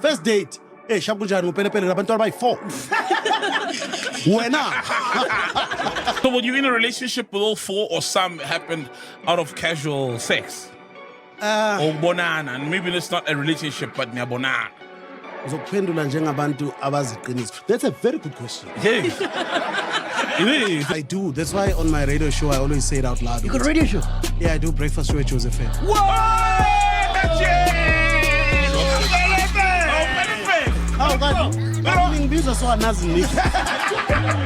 First date. Hey, shakunjani Pele Pele labantwana bayi-4. Wena. So were you in a relationship with all 4 or some happened out of casual sex? Or bonana, and maybe it's not a relationship, but bonana. Uzokuphendula njengabantu abaziqiniso. That's a very good question. Hey. It is. I do. That's why on my radio show I always say it out loud. You got a radio show? Yeah, I do breakfast show at Jozi FM. Whoa! Oh, God. These are so Nandz.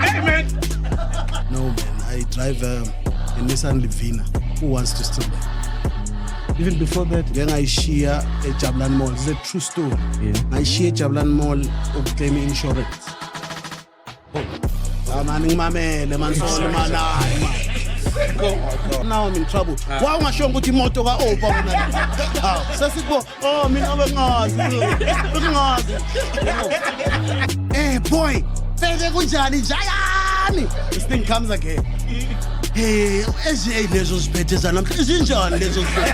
Hey, man. No, man. I drive a Nissan Livina. Who wants to steal that? Even before that? Then I share a Jablan Mall. It's a true story. Yeah. I share Jablan Mall of claiming insurance. Now I'm in trouble. Why am I showing good motor ga opa wena? Oh, mina bengazi. Hey boy, feke kunjani jayani? This thing comes again. Hey, ezi lezo ziphethe zana. Izinjani lezo ziphethe?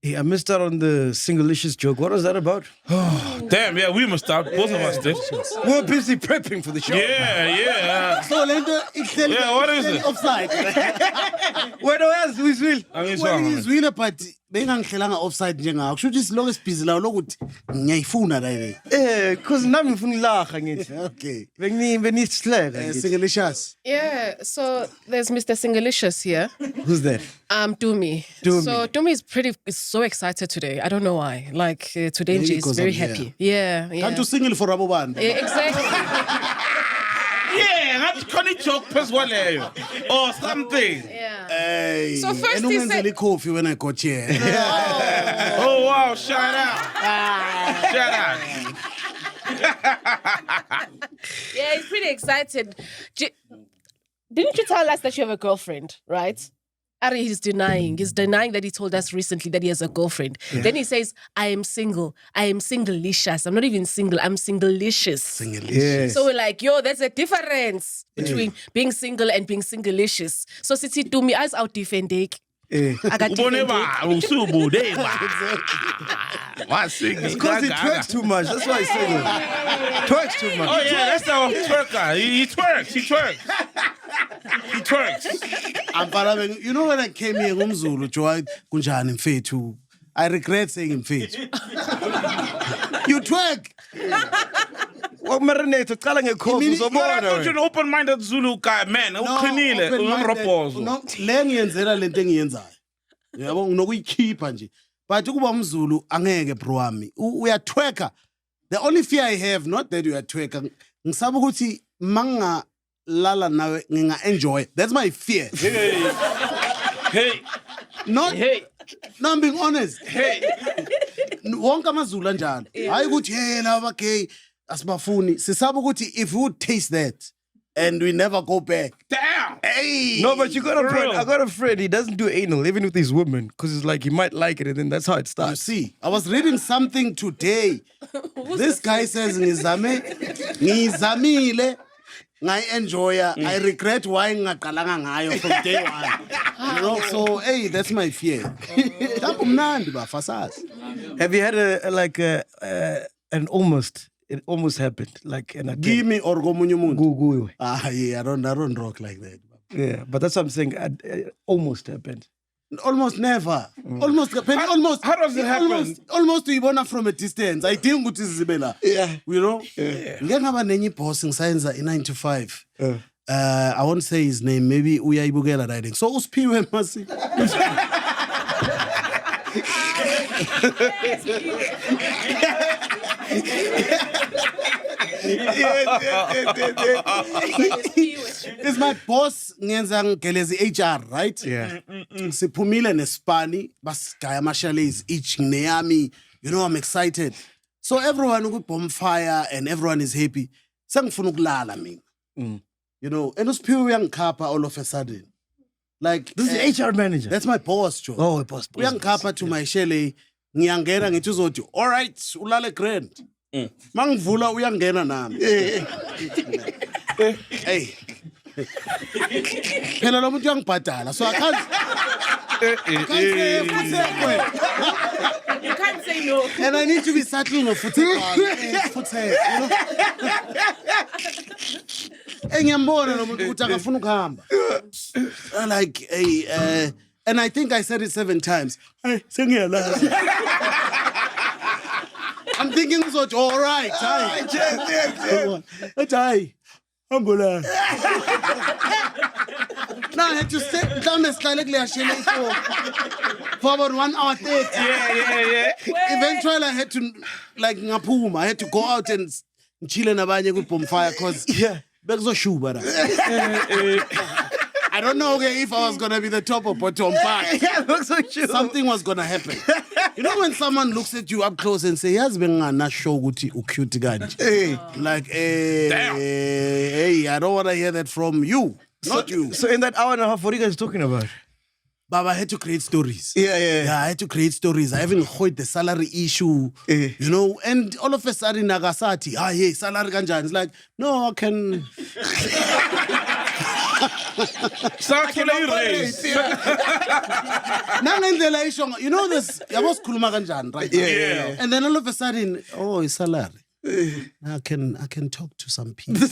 Hey, I missed out on the single-licious joke. What was that about? Damn, yeah, we must start. Both of us did. We're busy prepping for the show. Yeah. So Lento, Yeah, what is it? Offside. Where do I ask? Who's will? I mean, Well, izwile but bengangihlelanga offside njengakho. Kusho ukuthi siloko sibhizi lawo lokuthi ngiyayifuna la le. Because nami ngifuna ilaha ngithi. Okay. Benisihleka ngithi. Singelicious. Yeah, so there's Mr. Singalicious here. Who's that? Dumi. Dumi. So Dumi is so excited today. I don't know why. Like today Maybe she's because very I'm here. happy. Yeah. Can't you single for Rabo Band? Yeah, exactly. Yeah, that's funny joke plus one or something. Yeah. Hey. So first and he ungenzela said- coffee when I got here. Oh wow, shout out. Shout out. Yeah, he's pretty excited. Didn't you tell us that you have a girlfriend, right? Ari, he's denying. He's denying that he told us recently that he has a girlfriend. Yeah. Then he says, I am single. I am single-licious. I'm not even single. I'm single-licious. Yes. So we're like, yo, there's a difference between being single and being single-licious. So Sisi to me, as out defending. I got Uboneba, What's singing? It's because he twerks too much. That's why he's single. Twerks too much. Oh yeah, that's our twerker. He twerks. He twerks. You know when I came here, Umzulu, Joy Kunjani Mfethu. I regret saying Mfethu. You twerk. What marinated? Calling a course. You're an open-minded Zulu guy, man. No, Uqinile, le ngiyenzela lento engiyenzayo. Yabo nginokuyikhipha nje. But ukuba umZulu angeke bro wami. Uyatwerka. The only fear I have, not that you are twerka, ngisaba ukuthi manga lala nawe nginga enjoy. That's my fear. Hey. Not Hey. No, I'm being honest. Hey. Wonke amazulu anjalo. Hayi ukuthi hey laba gay asibafuni. Sisaba ukuthi if we would taste that and we never go back. Damn. Hey. No, but you got a friend. I got a friend. He doesn't do anal, even with his women, because it's like he might like it, and then that's how it You starts. see, I was reading something today. This guy says ngizamile enjoy. I regret why ngaqalanga ngayo from day one. You know, so hey, that's my fear. Have you had an almost? It almost happened. Like an attempt. Give me or gomunye umuntu. Go. Yeah, I don't rock like that. Yeah, but that's what I'm saying. It almost happened. Almost never. Almost. How does it happen? Almost to ibona from a distance. I think ukuthi zibela. Yeah. You know? Yeah. Ngeke ngaba nenye boss ngisayenza in 9 to 5. I won't say his name. Maybe uyayibukela riding. So uSphiwe masi. It's my boss ngenza ngigelezi HR, right? Yeah. Siphumile nespani basigaya ama-chalets each neyami. You know, I'm excited. So everyone uku bonfire and everyone is happy. Sengifuna ukulala mina. You know, and uSphiwe uyangikhapha all of a sudden. Like This is the HR manager. that's my boss, Joe. Oh, boss. Uyangikhapha to my shele, ngiyangena ngithi uzothi, all right, ulale grand. Mangivula uyangena nami. Hey. Phela lo muntu uyangibhadala, so I can't say futhekwe. You can't say no. And I need to be subtle no futhekwe. Ngiyambona lo muntu ukuthi akafuna ukuhamba. Like hey and I think I said it 7 times. Hey, sengiyala. I'm thinking uzothi all right, hi. Hi. Ambulan. Now I had to sit down and start for about 1 hour 30. Yeah. Eventually I had to like ngaphuma. I had to go out and chill nabanye ku bonfire cause bekuzoshuba la. I don't know if I was gonna be the top or bottom, but something was gonna happen. You know when someone looks at you up close and say, "Yazi bengana show ukuthi cute kanje." Like, hey, I don't want to hear that from you, not you. So in that hour and a half, what are you guys talking about? Baba, I had to create stories. Yeah. I had to create stories. I haven't heard the salary issue, you know, and all of a sudden Nagasati, yeah, salary kanjani. It's like, no, I can. You know this, I was kuluma kanjani, right? Yeah. And then all of a sudden, oh, it's salary. I can talk to some people.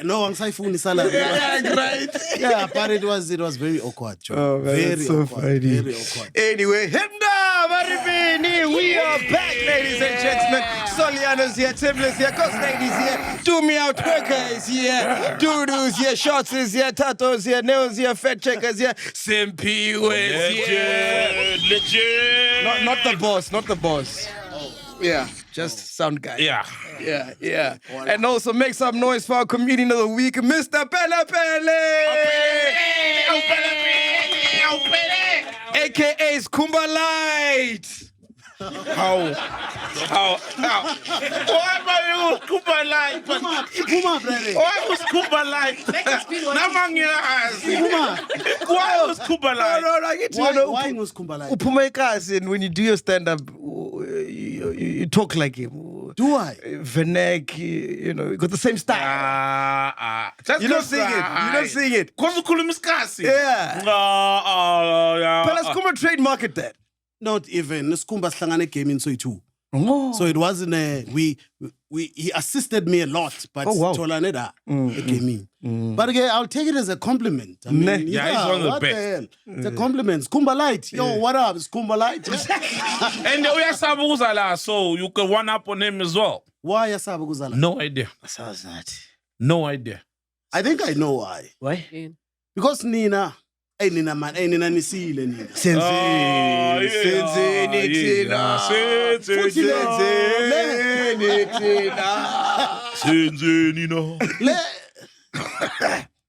No, I'm saying salary. Right. Yeah, but it was very awkward. Joe. Oh, man, very that's so awkward. funny. Very awkward. Anyway, Hinda, Maribini, we are back, ladies and gentlemen. Soliano's here, Timless here, Coast Lady's here, Do Me Out Twerker is here, Dudu's here, Shots is here, Tato's here, Nails here, Fed Checkers here, Simpi is here. Legend. Not the boss. Yeah, just sound guy. Yeah. And also make some noise for our comedian of the week, Mr. Pele Pele. AKA Skhumba Lite. How? Why am I Skhumba Lite? Puma, brother. Why was Skhumba Lite? Why was Skhumba Lite? No, I get to know. Why was Skhumba Lite? Upumaikas, and when you do your stand-up, you talk like him. Do I? Venek, you know, you got the same style. You don't sing it. Yeah. But Skhumba trademarked that. Not even. Skhumba Slangane came in so too. Oh. So it wasn't he assisted me a lot, but Tolaneda came in. But again, I'll take it as a compliment. I mean, he's one of the what best. The hell? It's a compliment. Skhumba Lite. Yo, what up? Skhumba Lite. And Uyasabuzala, so you can one up on him as well. Why Yasabu Guzala? No idea. Sounds that. No idea. I think I know why. Why? Because Nina nisile Nina.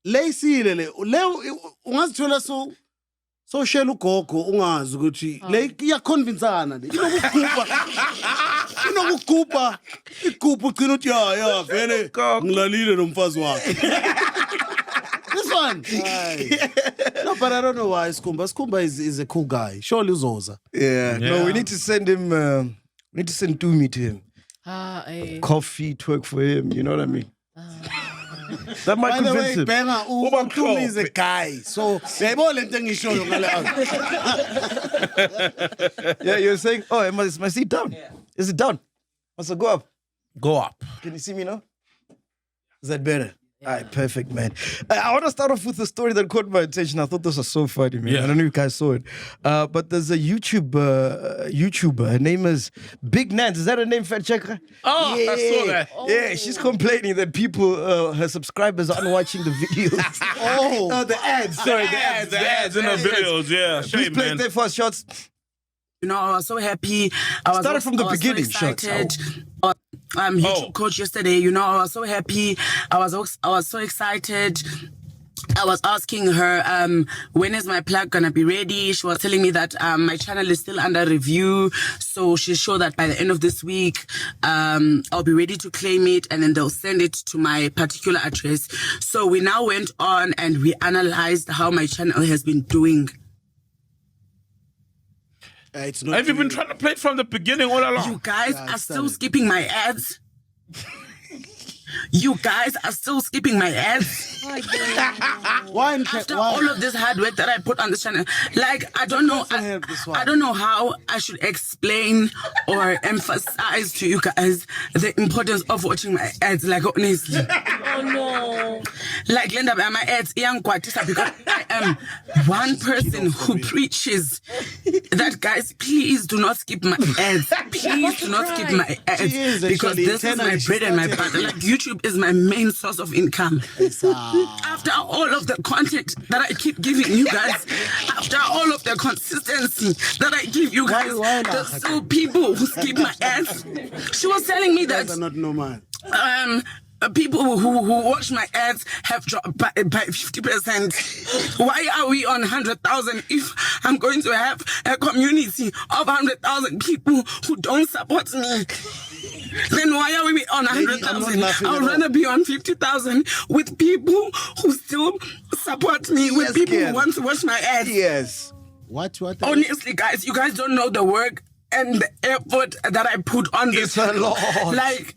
Le ungazithola so shela ugogo ungazi ukuthi le iyaconvinceana le inokugubha igubhu ugcina uthi ya vele ngilalile nomfazi wakhe. This one. No, but I don't know why Skhumba. Skhumba is a cool guy. Surely Uzoza. Yeah. No, we need to send him. We need to send Dumi to him. Coffee, twerk for him. You know what I mean? That might By the convince way, him. Benga, Dumi is a guy. So, Yeah, you're saying, oh, is my seat down? Yeah. Is it down? Must I go up? Go up. Can you see me now? Is that better? Yeah. All right, perfect, man. I want to start off with a story that caught my attention. I thought this was so funny, man. Yeah. I don't know if you guys saw it. But there's a YouTuber. Her name is Big Nandz. Is that her name, Fat Checker? Oh, yeah. I saw that. Yeah, she's complaining that people, her subscribers, aren't watching the videos. The ads. Sorry, the ads in the videos. Yeah, Please shame, play man. their first shots. You know, I was so happy. I Started from the beginning, so excited. shots. YouTube coach yesterday. You know, I was so happy. I was so excited. I was asking her, when is my plug gonna be ready? She was telling me that my channel is still under review, so she's sure that by the end of this week, I'll be ready to claim it, and then they'll send it to my particular address. So we now went on and we analyzed how my channel has been doing. It's not Have you been trying to play it from the beginning all along? You guys are still skipping my ads. You guys are still skipping my ads. Why? After all of this hard work that I put on this channel, like, I don't know, I don't know how I should explain or emphasize to you guys the importance of watching my ads. Like, honestly, Oh no. like, Linda, my ads, because I am one person who preaches that, guys, please do not skip my ads. Please do not skip my ads, She is because actually this is my she bread and my started- butter. Like, YouTube is my main source of income. After all of the content that I keep giving you guys, after all of the consistency that I give you guys, Why not? there's still people who skip my ads. She was telling me Guys are that not normal. people who watch my ads have dropped by 50%. Why are we on 100,000 if I'm going to have a community of 100,000 people who don't support me? Then why are we on I'm not 100,000? laughing I'd at all. rather be on 50,000 with people who still support me, with Yes, people Ken. who want to watch my ads. Yes. What? Honestly, guys, you guys don't know the work and the effort that I put on this. It's a lot. Like,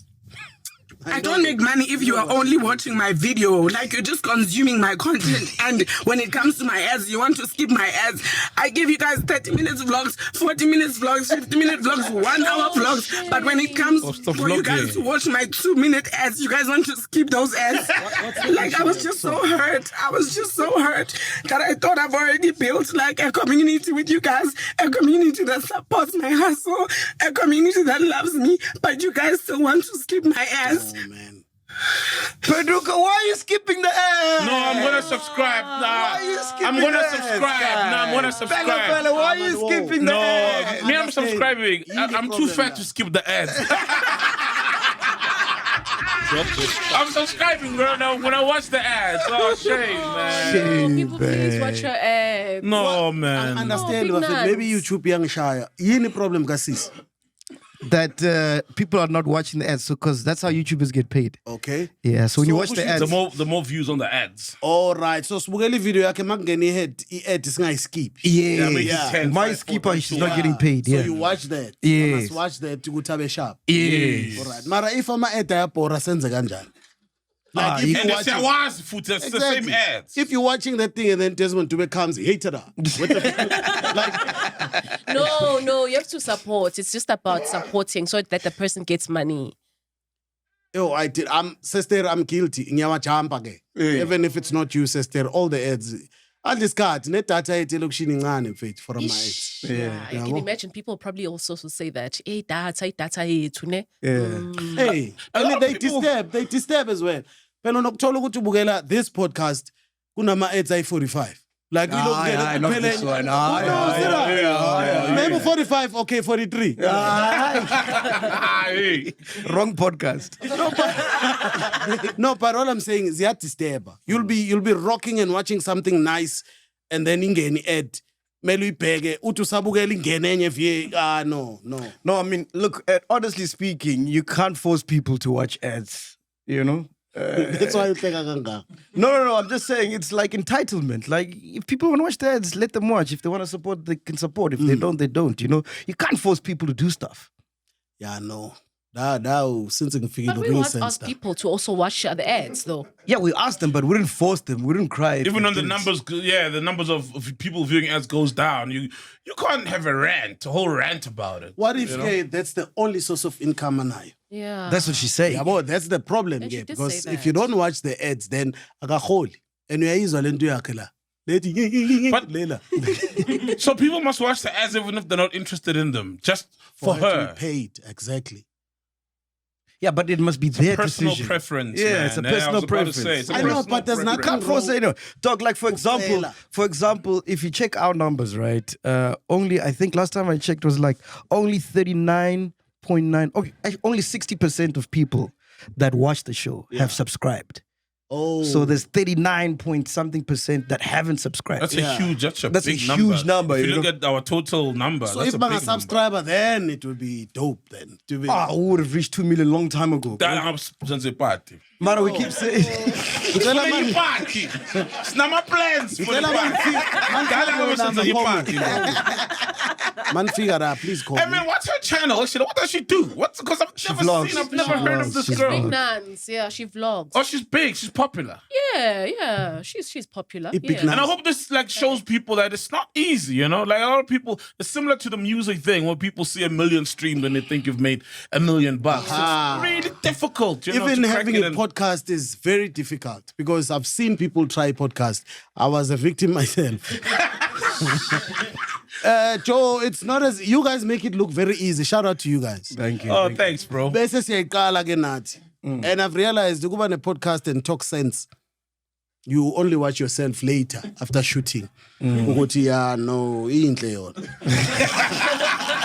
I don't make money if you are only watching my video. Like, you're just consuming my content. And when it comes to my ads, you want to skip my ads. I give you guys 30 minutes vlogs, 40 minutes vlogs, 50-minute vlogs, 1 hour vlogs. But when it comes Stop for you guys vlogging. to watch my 2-minute ads, you guys want to skip those ads. Like, I was just so hurt. I was just so hurt that I thought I've already built like a community with you guys, a community that supports my hustle, a community that loves me, but you guys still want to skip my ads. Oh man. Peduka, why are you skipping the ads? No, I'm gonna subscribe. Nah, Why are you skipping I'm gonna the subscribe. ads, Nah, I'm gonna guys? subscribe. Pele Pele, why are you Whoa. skipping the No, ads? me, I'm subscribing. You need I'm a too problem fat now. to skip the ads. I'm subscribing, girl. Now when I watch the ads, oh shame, man. Oh, people, please watch your ads. No, man. Understand, big Bafet, maybe nuts. YouTube young shire. Yini problem kasis. That people are not watching the ads, so because that's how YouTubers get paid. Okay. Yeah, so when you So watch the who ads, The more views on the ads. All right. So sibukela video yakhe makungena head i-ad skip. yeah, make it Yeah. 10, my 5, skipper, 4, she's 2. not getting paid. So Yeah, you watch that. Yes. You must watch that ukuthi abe sharp. yes. All right. Mara if ama-ad ayabhora senze kanjani? Ah, Like if you you And watch it's awards, foot. It's the same ads. If you're watching that thing and then Desmond Dube comes, he hated her. What the like, No, you have to support. It's just about supporting so that the person gets money. yo, I'm sister, I'm guilty. Ngiyawajumpa ke. Even if it's not you, sister, all the ads. At this card, netdata yethu lokushini incane mfethu for my ads. Yeah, I can imagine people probably also say that. Hey, data yethu ne. Hey, A and lot they of people- disturb as well. Phela nokuthola ukuthi ubukela this podcast kunama ads ayi-45. Like we look at not this one. Maybe 45, okay, 43. Hey. Wrong podcast. No, but all I'm saying is disturb. You'll be rocking and watching something nice and then ingeni ad. Melu ibheke uthi usabukela ingene enye vye. No. No, I mean, look, honestly speaking, you can't force people to watch ads, you know? That's why you think kangaka. No, I'm just saying it's like entitlement. Like, if people want to watch the ads, let them watch. If they want to support, they can support. If they don't, they don't, you know? You can't force people to do stuff. Yeah, no. That since But we once asked people to also watch the ads, though. Yeah, we asked them, but we didn't force them. We didn't cry. if Even they when the didn't. numbers of people viewing ads goes down, you can't have a whole rant about it. What if that's the only source of income anayo? Yeah. That's what she's saying. Yeah, but that's the problem, And she yeah, did because say if you that. don't watch the ads, then akaholi. And uyayizwa lento yakhe la. Lethi But- lela. So people must watch the ads even if they're not interested in them, just for To be her. paid, exactly. Yeah, but it must be their Personal decision. preference. Yeah, man. it's a I was personal about to preference. say, it's a I know, personal but there's preference. nothing Can't force it, you know. Dog, like for example, if you check our numbers, right? Only I think last time I checked was like only 39.9. Okay, only 60% of people that watch the show have subscribed. Oh. So there's 39 point something % that haven't subscribed. That's Yeah. that's a That's a big huge number, If you you look know? at our total number, So that's if a I'm big a subscriber, then it would be dope then. To be, I would have reached 2 million long time ago. That helps since party. Mara, we keep saying. Ngicela When mani- you party, it's not my plans for the Ngicela party. That helps since you party. Man, figure out, please call Hey me. man, what's her channel? Actually, what does she do? What's because I've never vlogs. seen, I've never She heard of vlogs. this She's girl. Big Nandz, yeah, she vlogs. Oh, she's big. She's popular. Yeah, she's popular. Big Yeah. Nandz. And I hope this like shows people that it's not easy, you know? Like a lot of people, it's similar to the music thing where people see 1 million streams and they think you've made $1 million. Ah. It's really difficult, you know, Even to crack having it a and- podcast is very difficult because I've seen people try podcast. I was a victim myself. Joe, it's not as you guys make it look very easy. Shout out to you guys. Thank you. Oh, thanks, bro. Bese siyayiqala ke nathi. And I've realized ukuba ne podcast and talk sense. You only watch yourself later after shooting. Ukuthi yeah, no, inhle yona.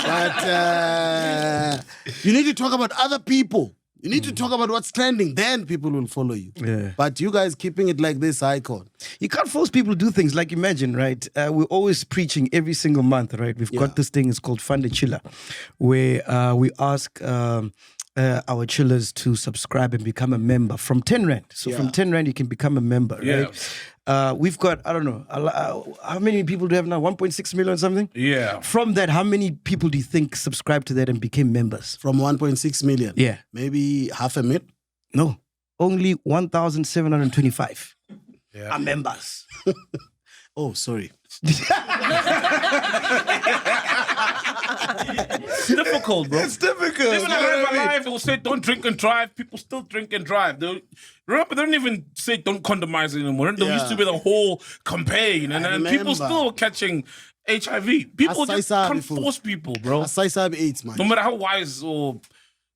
But you need to talk about other people. You need to talk about what's trending. Then people will follow you. Yeah. But you guys keeping it like this, icon. You can't force people to do things. Like imagine, right? We're always preaching every single month, right? We've got this thing, it's called Fund a Chiller, where we ask our chillers to subscribe and become a member from 10 Rand. So from 10 Rand, you can become a member, right? We've got, I don't know, how many people do we have now? 1.6 million or something? Yeah. From that, how many people do you think subscribed to that and became members? From 1.6 million. Yeah. Maybe 500,000. No, only 1,725 are members. Oh, sorry. It's difficult, bro. It's difficult. Even in life, it will say don't drink and drive. People still drink and drive. Remember, they don't even say don't condomize anymore. There used to be the whole campaign, and then people remember. still catching HIV. People just can't before. force people, bro. Aside 8, man. No matter how wise or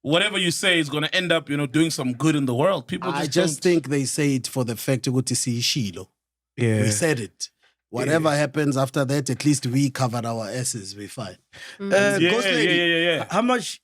whatever you say is going to end up, doing some good in the world. People I just just don't. think they say it for the fact to go to see Shilo. Yeah. We said it. Whatever happens after that, at least we covered our asses. We're fine. Ghost Lady, yeah. how much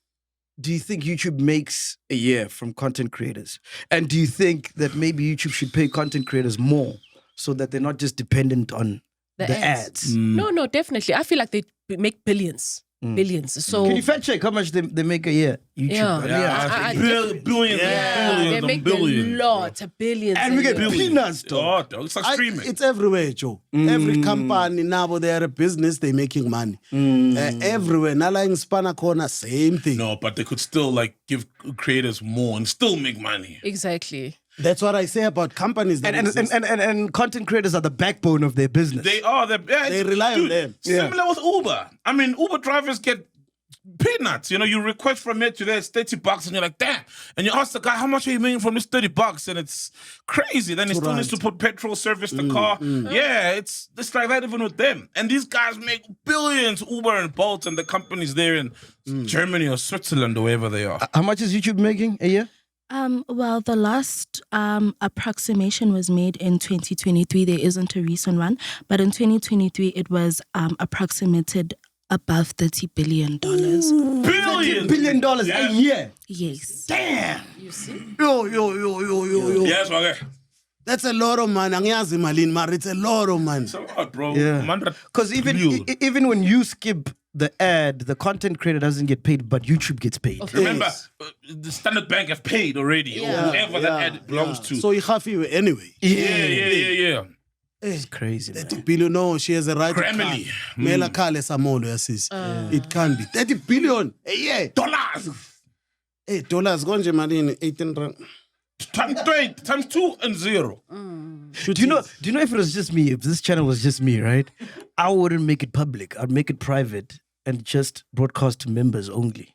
do you think YouTube makes a year from content creators? And do you think that maybe YouTube should pay content creators more so that they're not just dependent on the ads? No, definitely. I feel like they make billions. Billions. So Can you fact check how much they make a year? YouTube. Yeah. Billions they and make billions. a lot, billions. And we get a year. peanuts, though. Oh, dog, it's like streaming. It's everywhere, Joe. Every company now they're a business, they're making money. Everywhere. Nala Spana corner, same thing. No, but they could still give creators more and still make money. Exactly. That's what I say about companies. That exist. And content creators are the backbone of their business. They are. They rely on them. Similar with Uber. I mean, Uber drivers get peanuts. You request from here to there, it's $30, and you're like, damn. And you ask the guy, how much are you making from this $30? And it's crazy. Then he still needs to put petrol, service the car. Yeah, it's like that even with them. And these guys make billions, Uber and Bolt, and the companies there in Germany or Switzerland or wherever they are. How much is YouTube making a year? Well, the last approximation was made in 2023. There isn't a recent one, but in 2023 it was approximated above $30 billion. $30 billion a year. Yes. Damn. You see? Yo. Yes, okay. That's a lot of money. Angiyazi malini, but it's a lot of money. It's a lot, bro. Yeah. 100 Because billion. even when you skip the ad, the content creator doesn't get paid, but YouTube gets paid. Remember, the Standard Bank have paid already, or whoever that ad belongs to. So you have you anyway. Yeah. It's crazy, man. 30 billion, no, she has a right to Grammarly. call. Mela Kale Samolo, yes. It can be. 30 billion a year. Dollars. Hey, dollars, gonje malini, 18 rand. Times 2 and 0. Do you know if it was just me, if this channel was just me, right? I wouldn't make it public. I'd make it private and just broadcast to members only.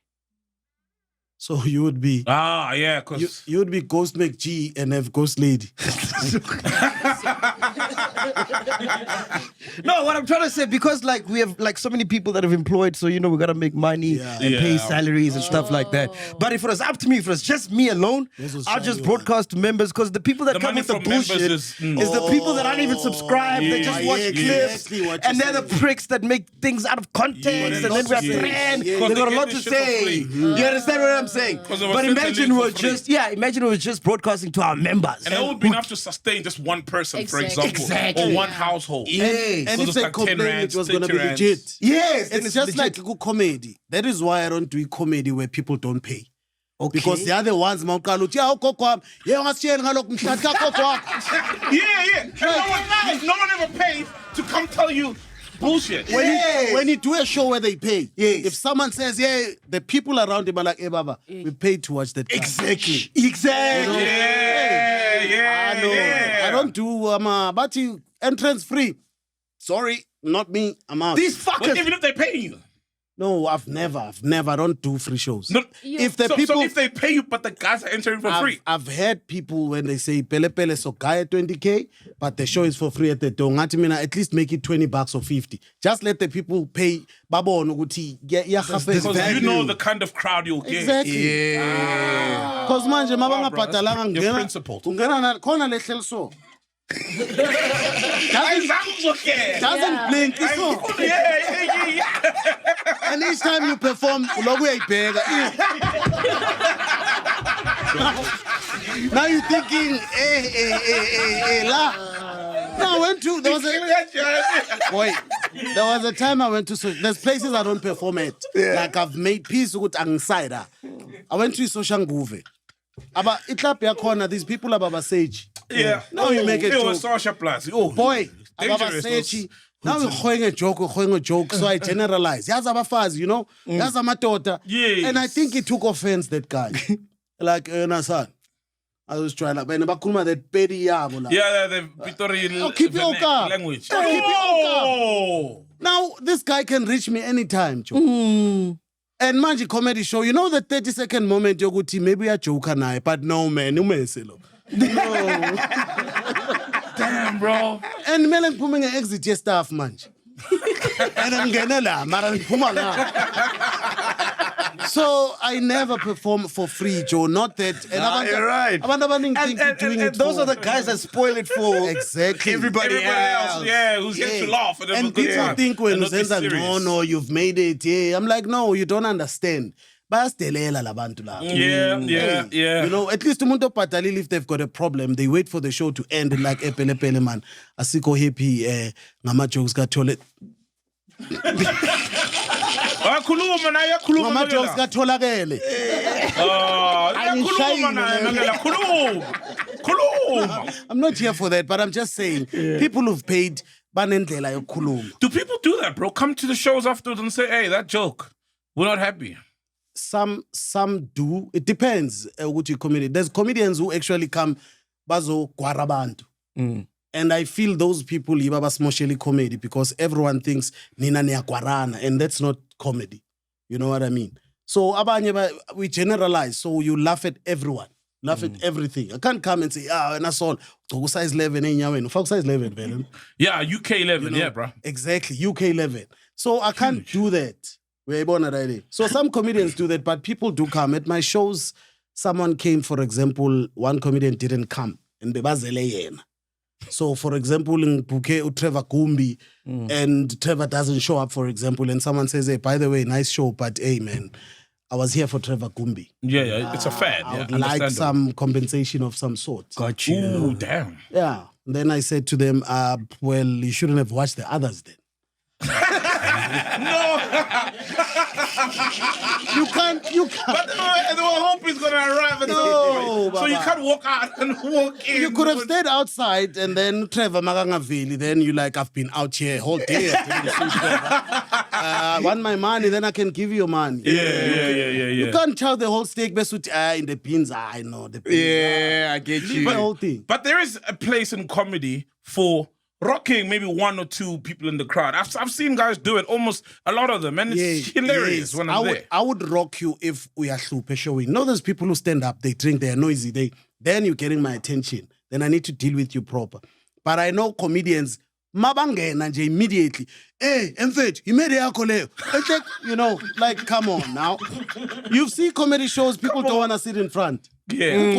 So you would be... Yeah, because... You would be Ghost MacG and have Ghost Lady. No, what I'm trying to say, because like we have like so many people that have employed, so we gotta make money and pay salaries and stuff like that. But if it was up to me, if it was just me alone, I'll just broadcast to members, because the people that come with the bullshit is the people that aren't even subscribed. They just watch clips, and they're the pricks that make things out of context, and then we're trend. They got a lot to say. You understand what I'm saying? But imagine we're just broadcasting to our members, and that would be enough to sustain just one person, for example, or one household. And if they complain, it was going to be legit. Yes, it's just like good comedy. That is why I don't do comedy where people don't pay. Okay. Because the other ones, Yeah. And no one ever pays to come tell you bullshit. When you do a show where they pay, if someone says, the people around him are like, hey, Baba, we paid to watch that. Exactly. I don't do but you entrance free. Sorry, not me. I'm out. These fuckers. But even if they pay you. No, I've never. I don't do free shows. No, if so if they pay you, but the guys are entering for free. I've heard people when they say Pele Pele so guy at 20K, but the show is for free at the door. At least make it $20 or 50. Just let the people pay. Because you know the kind of crowd you'll get. Exactly. Because manje mabanga patalanga Your principle. Khona lehlelo so. Doesn't blink. And each time you perform, now you're thinking, la. No, I went to, there was a time I went to, there's places I don't perform at. Like I've made peace with Angsaida. I went to Soshanguve. But itlap corner, these people are Baba Sage. Yeah. Now you make a joke. Social plus. Boy, dangerous. now we're going a joke, so I generalize. Yaza bafazi, Yaza matota. Yes. And I think he took offense, that guy. Like, son. I was trying to, that petty yabo. The Pitori language. Keep your Now, this guy can reach me anytime, Joe. And Manji comedy show, the 30-second moment, Yoguti, maybe a joke and I, but no, man, no. Damn, bro. And Melen Puming exit your staff, Manji. And I'm gonna So I never perform for free, Joe. Not that. And you're right. And those are the guys that spoil it for exactly everybody else. Yeah, who's here to laugh and have a good people time. think when you say that, serious. no, you've made it. Yeah, I'm like, no, you don't understand. Yeah. At least umuntu patalile, if they've got a problem, they wait for the show to end like Pele Pele man. Asiko happy ngama jokes kathole. Ngama jokes katholakele. I'm not here for that, but I'm just saying people who've paid banendlela yokukhuluma. Do people do that, bro? Come to the shows afterwards and say, hey, that joke, we're not happy. Some do. It depends what you comedian. There's comedians who actually come bazo kwarabantu. And I feel those people ibaba smosheli comedy because everyone thinks nina niya kwarana, and that's not comedy. You know what I mean? So abanye we generalize, so you laugh at everyone. Laugh at everything. I can't come and say, and that's all. Size 11 fuck size 11, Yeah, UK 11, yeah, bro. Exactly, UK 11. So I can't do that. So some comedians do that, but people do come. At my shows, someone came, for example, one comedian didn't come. And bebazele. So, for example, in Buke, Trevor Gumbi, and Trevor doesn't show up, for example, and someone says, hey, by the way, nice show, but hey, man, I was here for Trevor Gumbi. Yeah, it's a fad. I would like some compensation of some sort. Got you. Ooh, damn. Yeah. Then I said to them, well, you shouldn't have watched the others then. No. You can't. But the hope is going to arrive at some point. So you can't walk out and walk in. You could have stayed outside and then Trevor Magangavili, then you like, I've been out here whole day. I want my money, then I can give you your money. Yeah. You can't chow the whole steak in the beans. I know the beans. Yeah, I get you. The whole thing. But there is a place in comedy for rocking maybe one or two people in the crowd. I've seen guys do it, almost a lot of them, and it's hilarious when I'm there. I would rock you if we are super showing. No, there's people who stand up, they drink, they're noisy, then you're getting my attention. Then I need to deal with you proper. But I know comedians, mabangena nje immediately. Hey, mfethu, imede yakho leyo. It's like, you know, like, come on now. You see comedy shows, people don't want to sit in front. Yeah.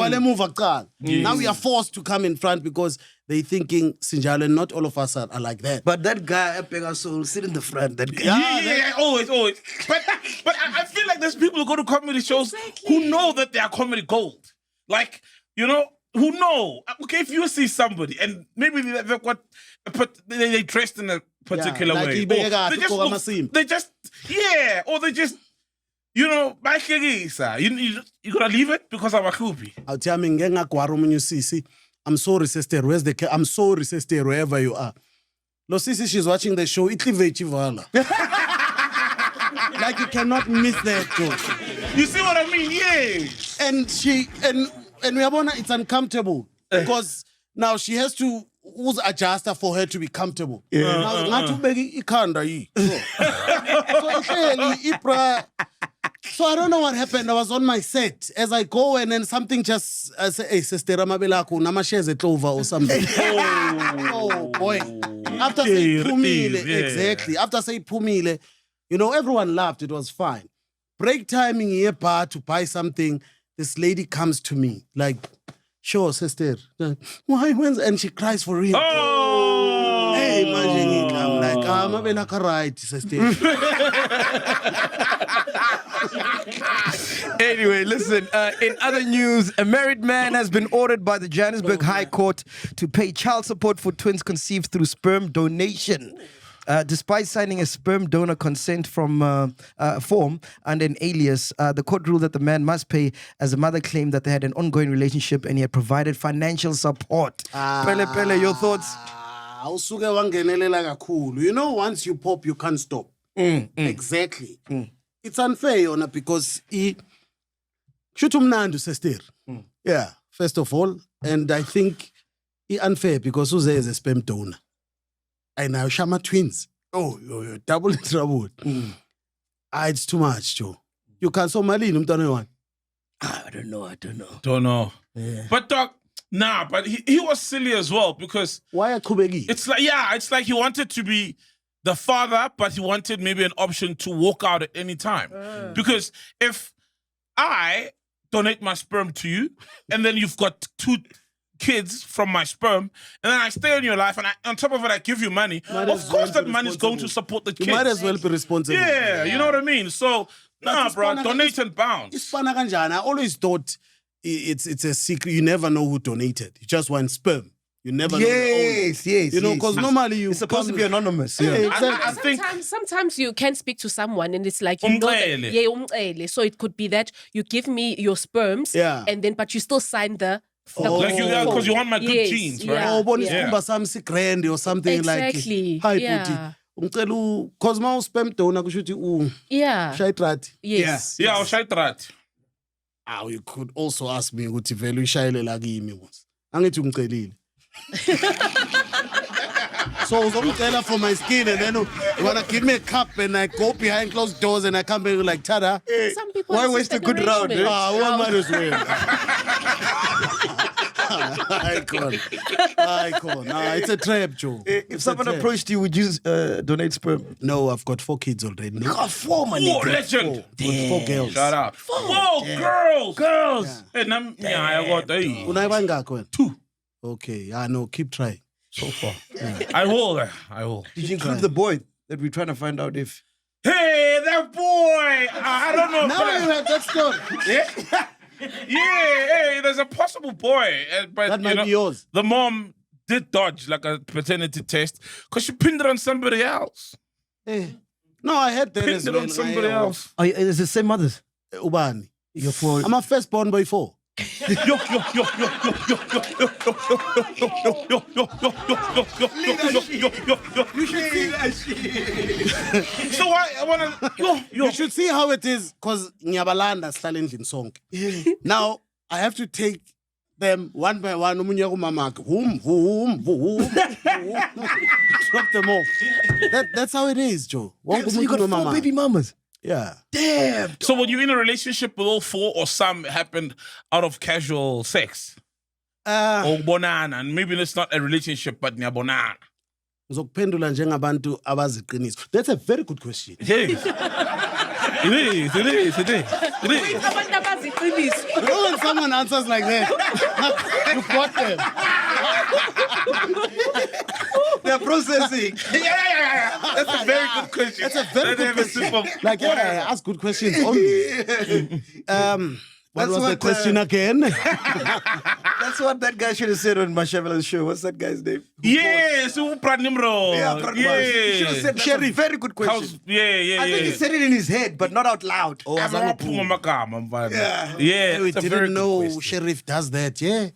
Now we are forced to come in front because they thinking Sinjalo, and not all of us are like that. But that guy, Pegaso, sit in the front. That guy. Yeah, always. But I feel like there's people who go to comedy shows who know that they are comedy gold. Like, you know, who know. Okay, if you see somebody and maybe they've got, but they dressed in a particular like way. They just, or they just, you know, you gotta leave it because I'm a kupi. I'll tell me, I'm sorry, sister. Where's the I'm sorry, sister, wherever you are. Lo sisi, she's watching the show. Like you cannot miss that joke. You see what I mean? Yeah. And she and it's uncomfortable because now she has to who's adjuster for her to be comfortable. So I don't know what happened. I was on my set. As I go and then something just I say, hey, sister Ramabelako, namashes it over or something. Oh boy. After say Pumile, exactly. After say Pumile, you know, everyone laughed. It was fine. Break timing here, bar to buy something. This lady comes to me like, sure, sister. Why? And she cries for real. Oh! Hey, imagine it. I'm like, Mabelaka right, sister. Anyway, listen, in other news, a married man has been ordered by the Johannesburg High Court to pay child support for twins conceived through sperm donation. Despite signing a sperm donor consent from form and an alias, the court ruled that the man must pay as the mother claimed that they had an ongoing relationship and he had provided financial support. Pele Pele, your thoughts? You know, once you pop, you can't stop. Exactly. It's unfair, Yona, because Nandz, sister. Yeah, first of all. And I think it's unfair because Uze is a sperm donor. And now Shama twins. Oh, you're double in trouble. It's too much, Joe. You can't so Mali, I don't know. Yeah. But Doc, but he was silly as well because why a Kubegi? It's like he wanted to be the father, but he wanted maybe an option to walk out at any time. Because if I donate my sperm to you, and then you've got 2 kids from my sperm, and then I stay in your life, and on top of it, I give you money, of course that money is going to support the kids. You might as well be responsible. Yeah, you know what I mean? So, bro, donate and bounce. I always thought it's a secret. You never know who donated. You just want sperm. You never know. Yes. You know, because normally it's supposed to be anonymous. Yeah. Exactly. Sometimes you can speak to someone and it's like, you know that, so it could be that you give me your sperms, and then but you still sign the like you because you want my good genes, right? Skhumba grand or something exactly. Like hi cause my sperm donor kushuthi shayitrat. Yes. Yeah, shayitrat. You could also ask me ukuthi vele ushayele kimi mos. Angithi ungcelile. So uzongicela for my skin and then you wanna give me a cup and I go behind closed doors and I come back like tada. Some people why waste a good round? One might as well. Icon. It's a trap, Joe. If someone approached you, would you donate sperm? No, I've got 4 kids already. You got 4, man. Oh, legend. 4 girls. Shout out. 4. Whoa, girls. Hey, I got 8. 2. Okay, no, keep trying. So far. I will. Did you include the boy that we're trying to find out if... Hey, that boy! I don't know. Now you heard that story. Hey, there's a possible boy. But that might be yours. The mom did dodge like a paternity test because she pinned it on somebody else. No, I had that pinned it on somebody else. It's the same mothers? Ubani. I'm a firstborn by 4. So I wanna you should see how it is because Nyabalanda sihlala endlini sonke. Now I have to take them one by one. Drop them off. That's how it is, Joe. So you got 4 baby mamas. Yeah. Damn. So were you in a relationship with all 4 or some happened out of casual sex? Or bonana, and maybe it's not a relationship, but bonana. Ngizokuphendula njengabantu abaziqiniso. That's a very good question. It is. It is. Abantu abaziqiniso. You know when someone answers like that, you got them. They're processing. Yeah. That's a very good question. That's a very good question. Like, I ask good questions only. What was the question again? That's what that guy should have said on Mashavela's show. What's that guy's name? Yes, Pradnimro. He should have said that's a very good question. Yeah. I think he said it in his head, but not out loud. Oh, Yeah, we it's a very didn't good know question. Sheriff does that, yeah.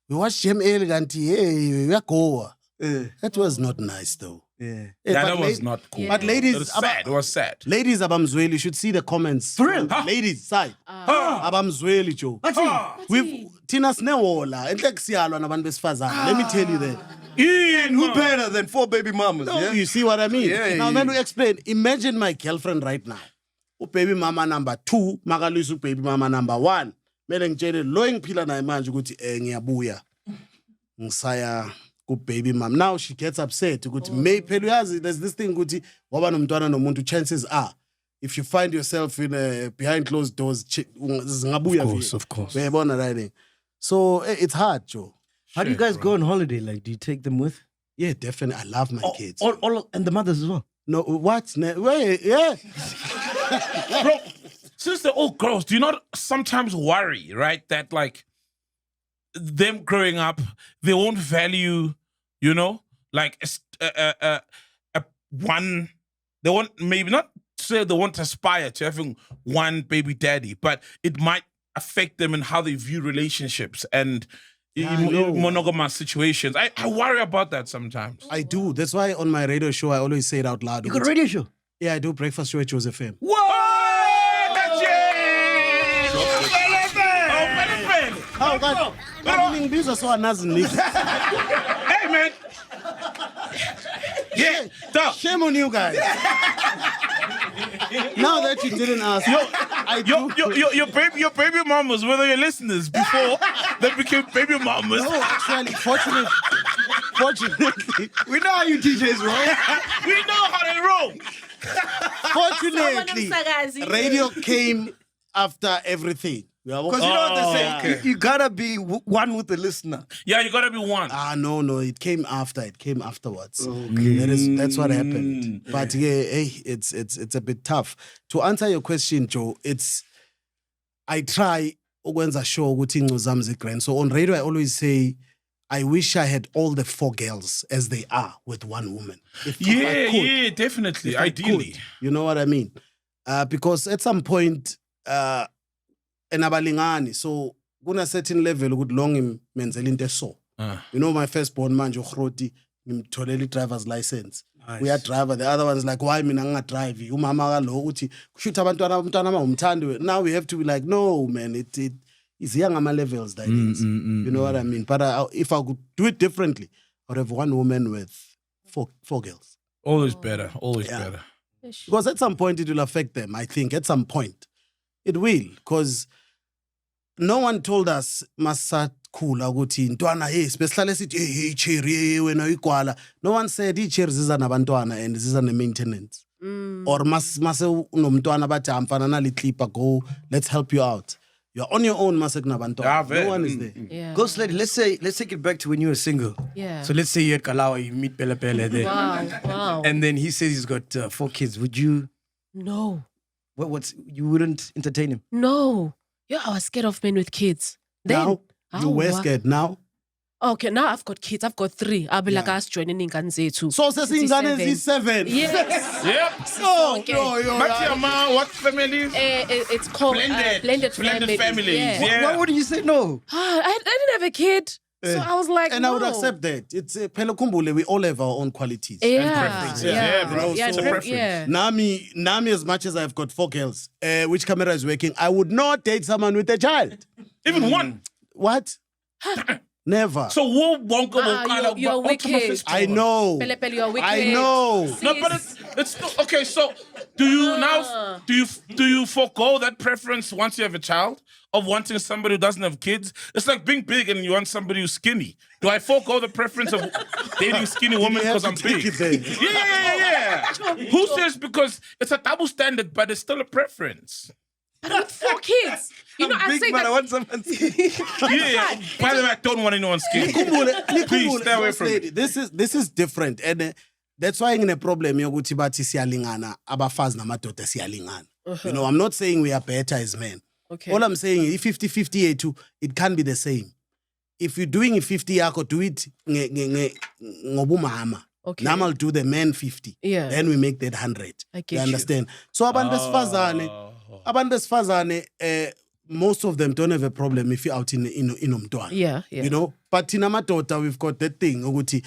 We watched him elegant, yeah, we are Goa. That was not nice, though. Yeah. Yeah, but that was not cool. But ladies, It was sad. It was sad. Ladies, Abamzweli, should see the comments. For real? Ladies, side. Abamzweli, Joe. We've Tina Snewola, and Lexialo, and Aban Besfazan. Let me tell you that. And who better than 4 baby mamas? No, Yeah? you see what I mean? Yeah, Now, yeah. let me explain. Imagine my girlfriend right now. Baby mama number 2, Magalusu baby mama number 1. Mele ngitshele lo engiphila naye manje ukuthi ngiyabuya. Ngisaya ku baby mama. Now she gets upset ukuthi phela uyazi there's this thing ukuthi waba nomntwana nomuntu, chances are if you find yourself in behind closed doors zingabuya vile. Of course. Uyayibona right? So it's hard, Joe. How do you guys go on holiday? Like, do you take them with? Yeah, definitely. I love my kids. All and the mothers as well. No, what? Wait, yeah. Bro, since they're all girls, do you not sometimes worry, right? That like them growing up, they won't value, you know, like one. They won't maybe not say they won't aspire to having one baby daddy, but it might affect them in how they view relationships and monogamous situations. I worry about that sometimes. I do. That's why on my radio show, I always say it out loud. You got a radio show? Yeah, I do breakfast show at Jozi FM. How that? These are so anazini. Hey man. Yeah, dog. Shame on you guys. Now that you didn't ask, Your baby mamas, whether you're listeners before they became baby mamas. no, actually, fortunately, We know how you DJs roll. We know how they roll. fortunately, radio came after everything. Because you know what they say, you gotta be one with the listener. Yeah, you gotta be one. No, it came after. It came afterwards. Okay. That's what happened. But yeah, hey, it's a bit tough. To answer your question, Joe, I try ukwenza sure ukuthi ingco zami zigrand. So on radio, I always say, I wish I had all the 4 girls as they are with one woman. If I could, Yeah, definitely. if I Ideally. could. You know what I mean? Because at some point, enabalingani, so kuna certain level ukuthi long imenzela into so. You know, my firstborn manje uGroti ngimtholele driver's license. We are driver. The other one's like, why mina ngingadrive? Umama kalo uthi kushuthi abantwana umthandi. Now we have to be like, no man, it is young levels that is. You know what I mean? But if I could do it differently, I would have one woman with 4 girls. Always better. Always Yeah. better. Because at some point it will affect them, I think. At some point. It will. Because no one told us masakhula ukuthi ntwana besihlale sithi hey cherry wena ikwala. No one said icherry ziza nabantwana and ziza ne-maintenance. Or mase unomntwana bathi amfana nalitlipa, go, let's help you out. You're on your own, mase kunabantwana. No one is there. Yeah. Ghost Lady, let's take it back to when you were single. Yeah. So let's say you're at Kalawa, you meet Pele Pele there. Wow. And then he says he's got 4 kids. Would you, No. you wouldn't entertain him? No. Yeah, I was scared of men with kids. Then, Now, you were scared now. Okay, now I've got kids. I've got 3. I'll be like, I was joining in too. So sesingane zi7. Yes. Yep. Okay. But your mom, what family? It's called blended families. Yeah. Yeah. Why wouldn't you say no? I didn't have a kid. So I was like, And no. I would accept that. It's Phela Kumbule, we all have our own qualities. Yeah. preferences. Yeah, Yeah, bro. Yeah, It's a preference. Yeah. Nami, as much as I've got 4 girls, which camera is working, I would not date someone with a child. Even one. What? Never. So who won't go You're wicked. I know. Pele Pele, you're wicked. I know. No, but It's okay. So, do you forego that preference once you have a child of wanting somebody who doesn't have kids? It's like being big and you want somebody who's skinny. Do I forego the preference of dating skinny women because I'm big? Yeah. Who says because it's a double standard, but it's still a preference? But with 4 kids, you know, I say but I that. want someone Yeah. By the way, I don't want anyone skinny. Please stay away from it. This is different, and that's why in a problem yokuthi bathi siyalingana abafazi namadoda siyalingana. You know, I'm not saying we are better as men. Okay. All I'm saying is 50-50 yethu, it can't be the same. If you're doing 50 yakho, do it ngobumama. Okay. Now I'll do the men 50. Yeah. Then we make that 100. I get you you. understand? So abantu besifazane, most of them don't have a problem if you're out in umntwana. Yeah. You know, but in Amadota, we've got that thing. Ukuthi,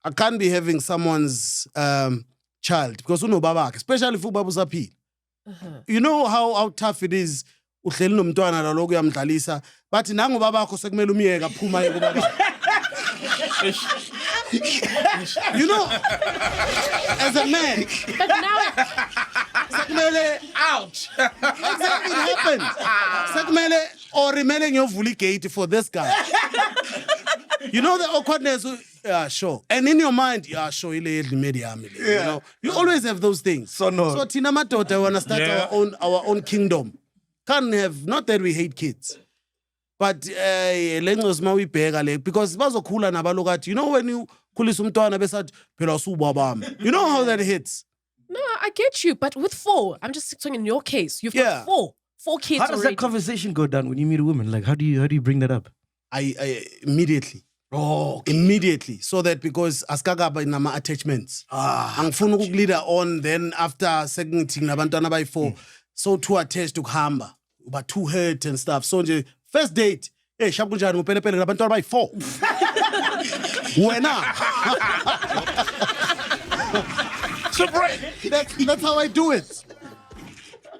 I can't be having someone's child because unobabak, especially if ubabuza phi. You know how tough it is. Uhleli nomntwana la lokho uyamdlalisa, but nangu babakho sekumele umiyeka phuma kubaba. You know, as a man, But now, sekumele Ouch. exactly it happens. Sekumele or rimele ngiyovula gate for this guy. You know the awkwardness. Yeah, sure. And in your mind, yeah, sure. You know, you always have those things. So Tina Matota wanna start our own kingdom. Can't have, not that we hate kids, but because bazokhula nabalokathi. You know when you khulisa umntwana besathi phela usubabami. You know how that hits. no, I get you. But with 4, I'm just talking in your case. You've got 4 kids How does already. that conversation go down when you meet a woman? Like, how do you bring that up? I immediately. Oh, okay. Immediately, so that because askagaba nama attachments. Angifuna ukuleader on, then after segmenting nabantwana by 4, so too attached to kuhamba, but too hurt and stuff. So nje first date, sharp kunjani Pele Pele nabantwana by 4. Wena. So, right. That's how I do it.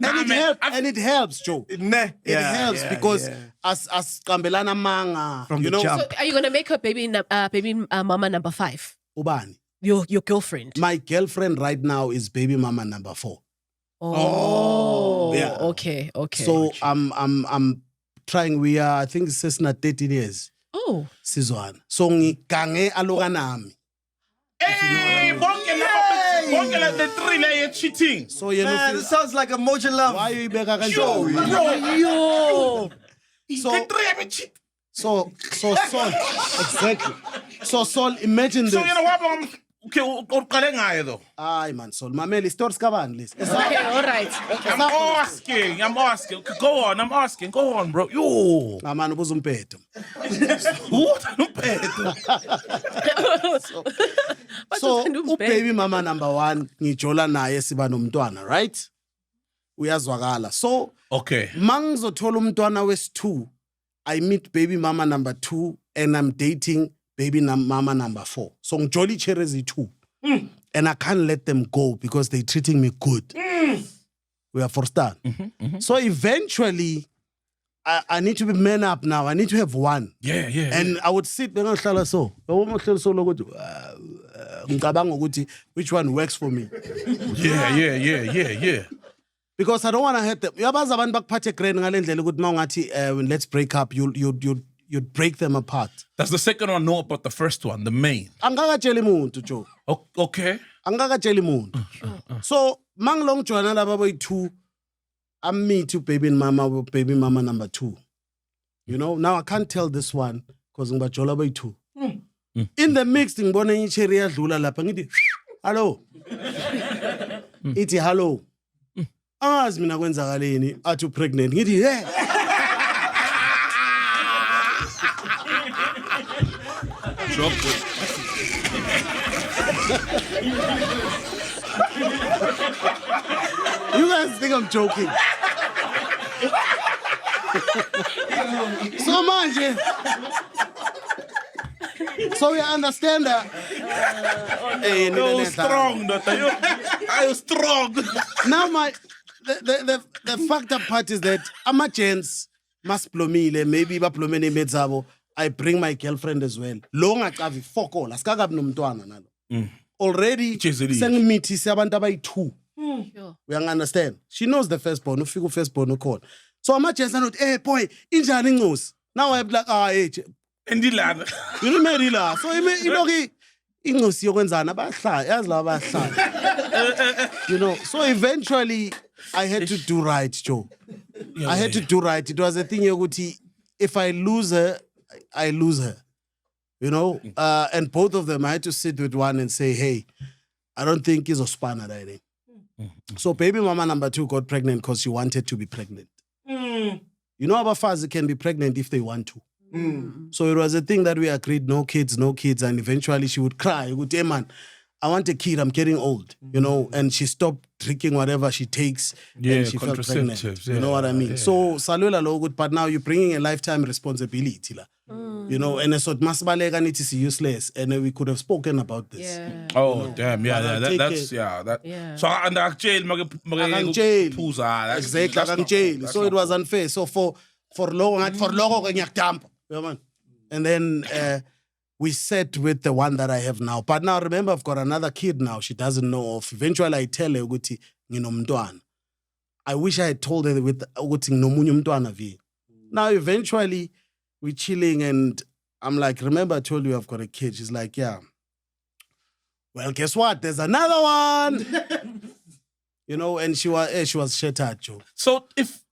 And it helps, Joe. It helps because as kambelana manga From you the know. jump. So are you gonna make her baby mama number 5? Ubani. Your girlfriend. My girlfriend right now is baby mama number 4. Oh, Yeah. Okay. So I'm trying. We are, I think, it's not 13 years. Oh. Sizwana. So ngigange aloka nami. Hey, bonke like the 3-layer cheating. So you Man, know. this sounds like a moja love. Why you ibeka kanjani? Yo. So The 3-layer cheat. Sol, exactly. So Sol, imagine So this. you know what? Okay, uqale ngayo though. Ay man, Sol, mameli stories kabani lesi. Okay, all right. I'm asking. Okay, go on. I'm asking. Go on, bro. Yo. Ngaman ubuza umphetho. What? So umphetho? baby mama number 1 ngijola naye siba nomntwana, right? Uyazwakala. So Okay. mangizothola umntwana wesi2, I meet baby mama number 2 and I'm dating baby mama number 4. So ngijoli cherezi 2. And I can't let them go because they're treating me good. We are for start. So eventually I need to be man up now. I need to have 1. Yeah. And I would sit there and so. Which one works for me? Yeah. Because I don't want to hurt them. Yabazi abantu bakuphathe grand ngale ndlela ukuthi mawungathi let's break up, you'd break them apart. Does the second one know about the first one, the main? Angakatsheli muntu, Joe. Okay. Angakatsheli muntu. So mangilong joana laba boy2, I'm me to baby mama number 2. You know, now I can't tell this one because ngibajola boy2. In the mix ngibona icherry yadlula lapha ngithi hello. Ithi hello. Angazi mina kwenzakaleni athi pregnant ngithi hey. You guys think I'm joking? So manje. So you understand that? Hey, You're strong, Dota. You're strong. Now the fucked up part is that ama-gents masiplomile, maybe baplomene imedzabo. I bring my girlfriend as well. Long akavi fokola, asikakabi nomntwana nalo. already Jezeli. sengimithise abantu abayi-2. Sure. We understand. She knows the firstborn. Ufika firstborn ukhona. So amajesu anothi, hey boy, injani incosi? Now I'm like, hey, And Dylan. you remember la. So ilokhu incosi yokwenzana abahlala, yazi la abahlala. You know, so eventually I had to do right, Joe. I had to do right. It was a thing yokuthi if I lose her, I lose her. You know, and both of them I had to sit with one and say, hey, I don't think he's a spanner right. So baby mama number 2 got pregnant because she wanted to be pregnant. You know, our fathers can be pregnant if they want to. So it was a thing that we agreed, no kids, and eventually she would cry. She would say, hey man, I want a kid, I'm getting old, you know, and she stopped drinking whatever she takes and she felt pregnant. You know what I mean? So, salula lo good, but now you're bringing a lifetime responsibility. You know, and so masbalega need to see useless, and we could have spoken about this. Yeah. Oh, damn. Yeah, that's. Yeah. So, and the jail, jail. That's Exactly, not like jail. cool. So it was unfair. So for logo, and then we sat with the one that I have now. But now remember, I've got another kid now. She doesn't know of. Eventually, I tell her, ukuthi nginomntwana. I wish I had told her with ukuthi nginomunye umntwana vi. Now eventually we're chilling and I'm like, remember I told you I've got a kid. She's like, yeah. Well, guess what? There's another one. You know, and she was shattered, Joe. So if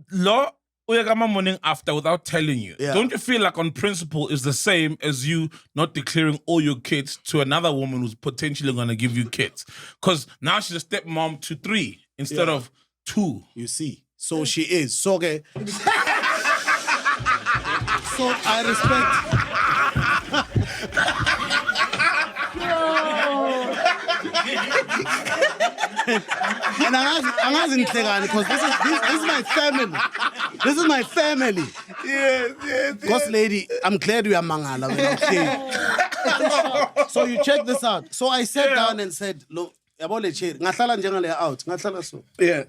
law uyakama morning after without telling you, Yeah. don't you feel like on principle is the same as you not declaring all your kids to another woman who's potentially gonna give you kids? Because now she's a stepmom to 3 instead Yeah. of 2. You see. So she is. So okay. So I respect. And I'm not because this is my family. This is my family. Yes. Ghost lady, I'm glad we are mangala. We're okay. So you check this out. So I sat down and said, look, yabona chair, ngahlala njengale out, ngahlala so. Yeah.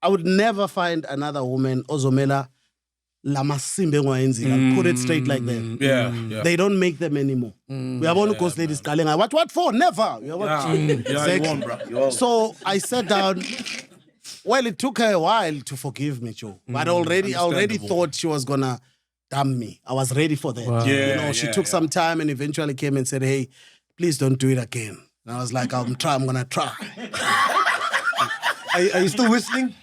I would never find another woman ozomela lamasimbe ngwayenzi. Put it straight like that. Yeah. They don't make them anymore. We have only ghost ladies calling. What for? Never. You won, bro. You won. So I sat down. Well, it took her a while to forgive me, Joe. But I already thought she was gonna dump me. I was ready for that. Wow. You know, she took some time and eventually came and said, "Hey, please don't do it again." And I was like, I'm gonna try. Are you still whistling?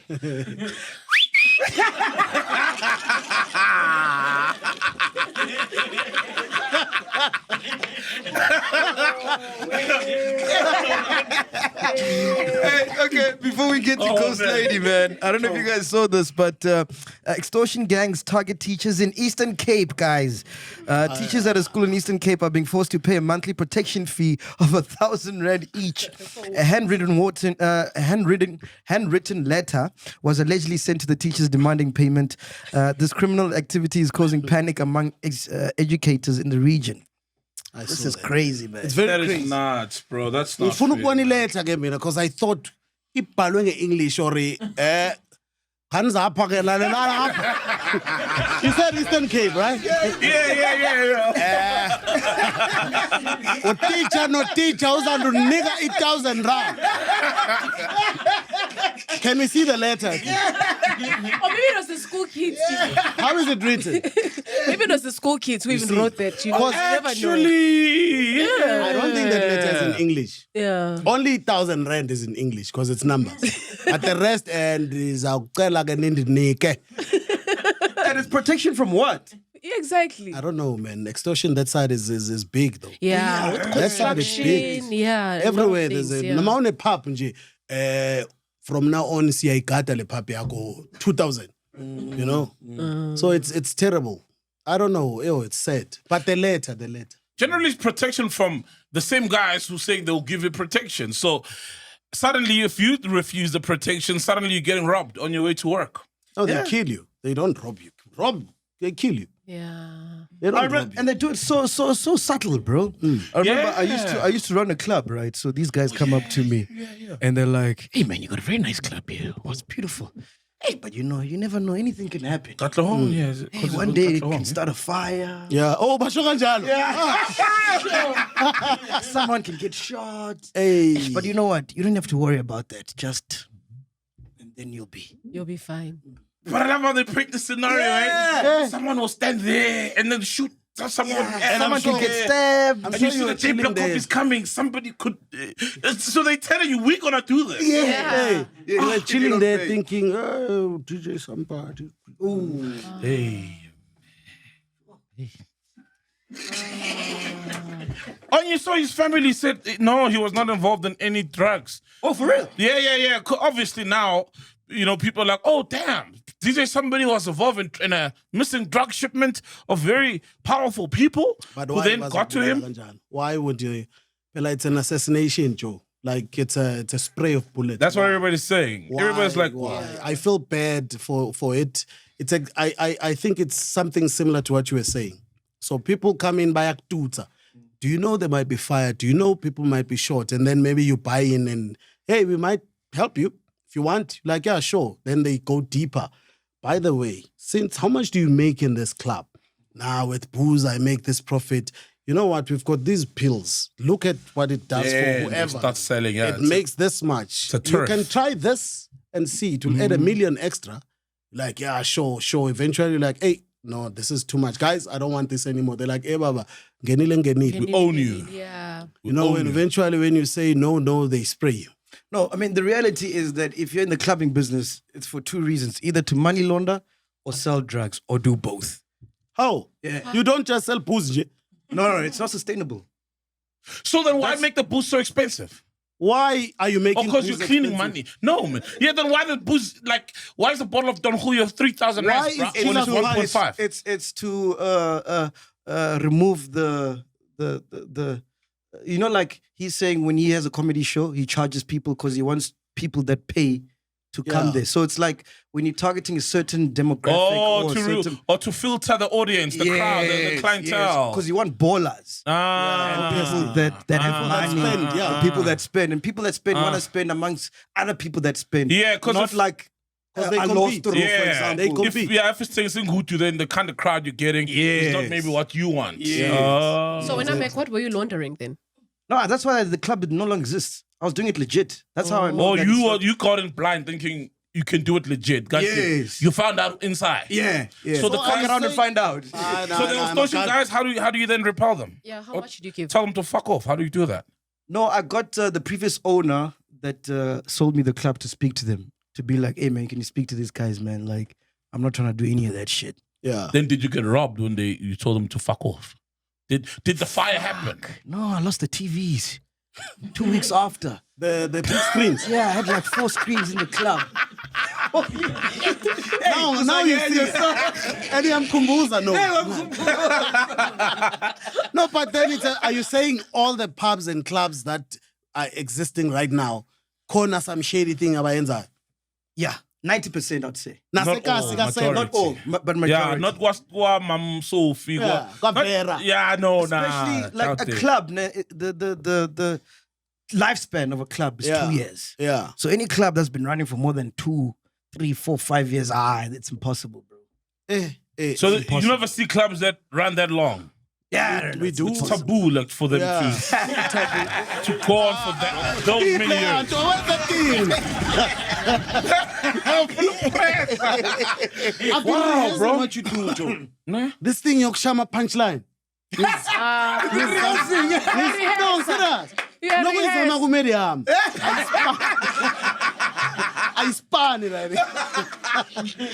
Hey, okay, before we get to Ghost Lady, man, I don't know if you guys saw this, but extortion gangs target teachers in Eastern Cape, guys. Teachers at a school in Eastern Cape are being forced to pay a monthly protection fee of 1,000 rand each. A handwritten letter was allegedly sent to the teachers demanding payment. This criminal activity is causing panic among educators in the region. This is crazy, man. It's very That crazy. is nuts, bro. That's not Ngifuna fair. ukubona iletha ke mina because I thought ibhalwe nge-English or kanizapha ke lalela lapha. You said Eastern Cape, right? Yeah. Teacher uzandunika 1,000 rand. Can we see the letter? Or maybe it was the school kids. How is it written? Maybe it was the school kids who even see? wrote that. You know, Because you never know. Actually, I don't think that letter is in English. Yeah. Only 1,000 rand is in English because it's numbers. But the rest and is awucela ke nindinike. And it's protection from what? Yeah, exactly. I don't know, man. Extortion that side is big though. Yeah. That side is big. Construction, yeah. Everywhere there's a noma une pub nje from now on siyayigada le pub yakho 2,000. You know? So it's terrible. I don't know. It's sad. But the letter. generally it's protection from the same guys who say they'll give you protection. So suddenly, if you refuse the protection, suddenly you're getting robbed on your way to work. No, they kill you. They don't rob you. They kill you. Yeah. They don't rob you. And they do it so subtle, bro. I remember I used to run a club, right? So these guys come up to me and they're like, "Hey man, you got a very nice club here. Oh, it's beautiful." Hey, but you never know. Anything can happen. Katlehong, yes. Hey, one day it can start a fire. Yeah. Oh, basho kanjalo. Someone can get shot. Hey. But you know what? You don't have to worry about that. And then you'll be fine. But I love how they paint the scenario, right? Someone will stand there and then shoot someone. And someone can get stabbed. And you see the J Block is coming. Somebody could. So they telling you, we're gonna do this. Hey. You're chilling there thinking, oh, DJ somebody. Ooh. Hey. Oh, you saw his family said no, he was not involved in any drugs. Oh, for real? Yeah. Obviously now, people are like, oh, damn, DJ somebody was involved in a missing drug shipment of very powerful people But who then got to him. Why would you? It's an assassination, Joe. Like it's a spray of bullets. That's what everybody's saying. Everybody's like, why? I feel bad for it. It's I think it's something similar to what you were saying. So people come in by Aktuta. Do you know they might be fired? Do you know people might be shot? And then maybe you buy in and, hey, we might help you. If you want, like, yeah, sure. Then they go deeper. By the way, how much do you make in this club? Now with booze, I make this profit. You know what? We've got these pills. Look at what it does for whoever. Start selling, It makes this much. It's a You turf. can try this and see. It will add $1 million extra. Like, yeah, sure. Eventually, you're like, hey, no, this is too much. Guys, I don't want this anymore. They're like, hey, Baba, genile. We own you. Yeah. And eventually when you say no, they spray you. No, I mean, the reality is that if you're in the clubbing business, it's for two reasons. Either to money launder or sell drugs or do both. How? Yeah. You don't just sell booze. No, it's not sustainable. So then why make the booze so expensive? Why are you making Because booze you're cleaning expensive? money. No, man. Yeah, then why the booze, why is a bottle of Don Julio 3,000 Why rands, is bro? it When it's not 1.5? It's to remove the like he's saying when he has a comedy show, he charges people because he wants people that pay to come there. So it's like when you're targeting a certain demographic To filter the audience, the crowd, the clientele. because you want ballers. People that have money, spend, people that spend, and people that spend want to spend amongst other people that spend. Yeah, because not like Because they a compete. Lostro, for Yeah, example. if it's saying Singutu, then the kind of crowd you're getting is not maybe what you want. So when I'm like, what were you laundering then? No, that's why the club no longer exists. I was doing it legit. That's how I know. Oh, that it's not- you got in blind thinking you can do it legit. Guys, Yes. you found out inside. Yeah. So the fuck guys around and find out. So the extortion guys, how do you then repel them? Yeah, how much did you give? Tell them to fuck off. How do you do that? No, I got the previous owner that sold me the club to speak to them. To be like, hey man, can you speak to these guys, man? Like, I'm not trying to do any of that shit. Yeah. Then did you get robbed when you told them to fuck off? Did the fire happen? No, I lost the TVs 2 weeks after. The big screens. Yeah, I had like 4 screens in the club. Now you see. Eddie Mkhumbuza, no. No, but then are you saying all the pubs and clubs that are existing right now, corner some shady thing abayenza? Yeah, 90% I'd say. Not all, But majority. Yeah, not kwa Mam Sophie. Yeah, Gavera. No, Especially like a club, the lifespan of a club is 2 years. Yeah. So any club that's been running for more than 2, 3, 4, 5 years, it's impossible, bro. So you never see clubs that run that long. Yeah, we do. It's taboo, like for them to go on for those many years. Wow, bro. What you do, Joe? This thing, Yokshama punchline. No, serious. No, I span it right.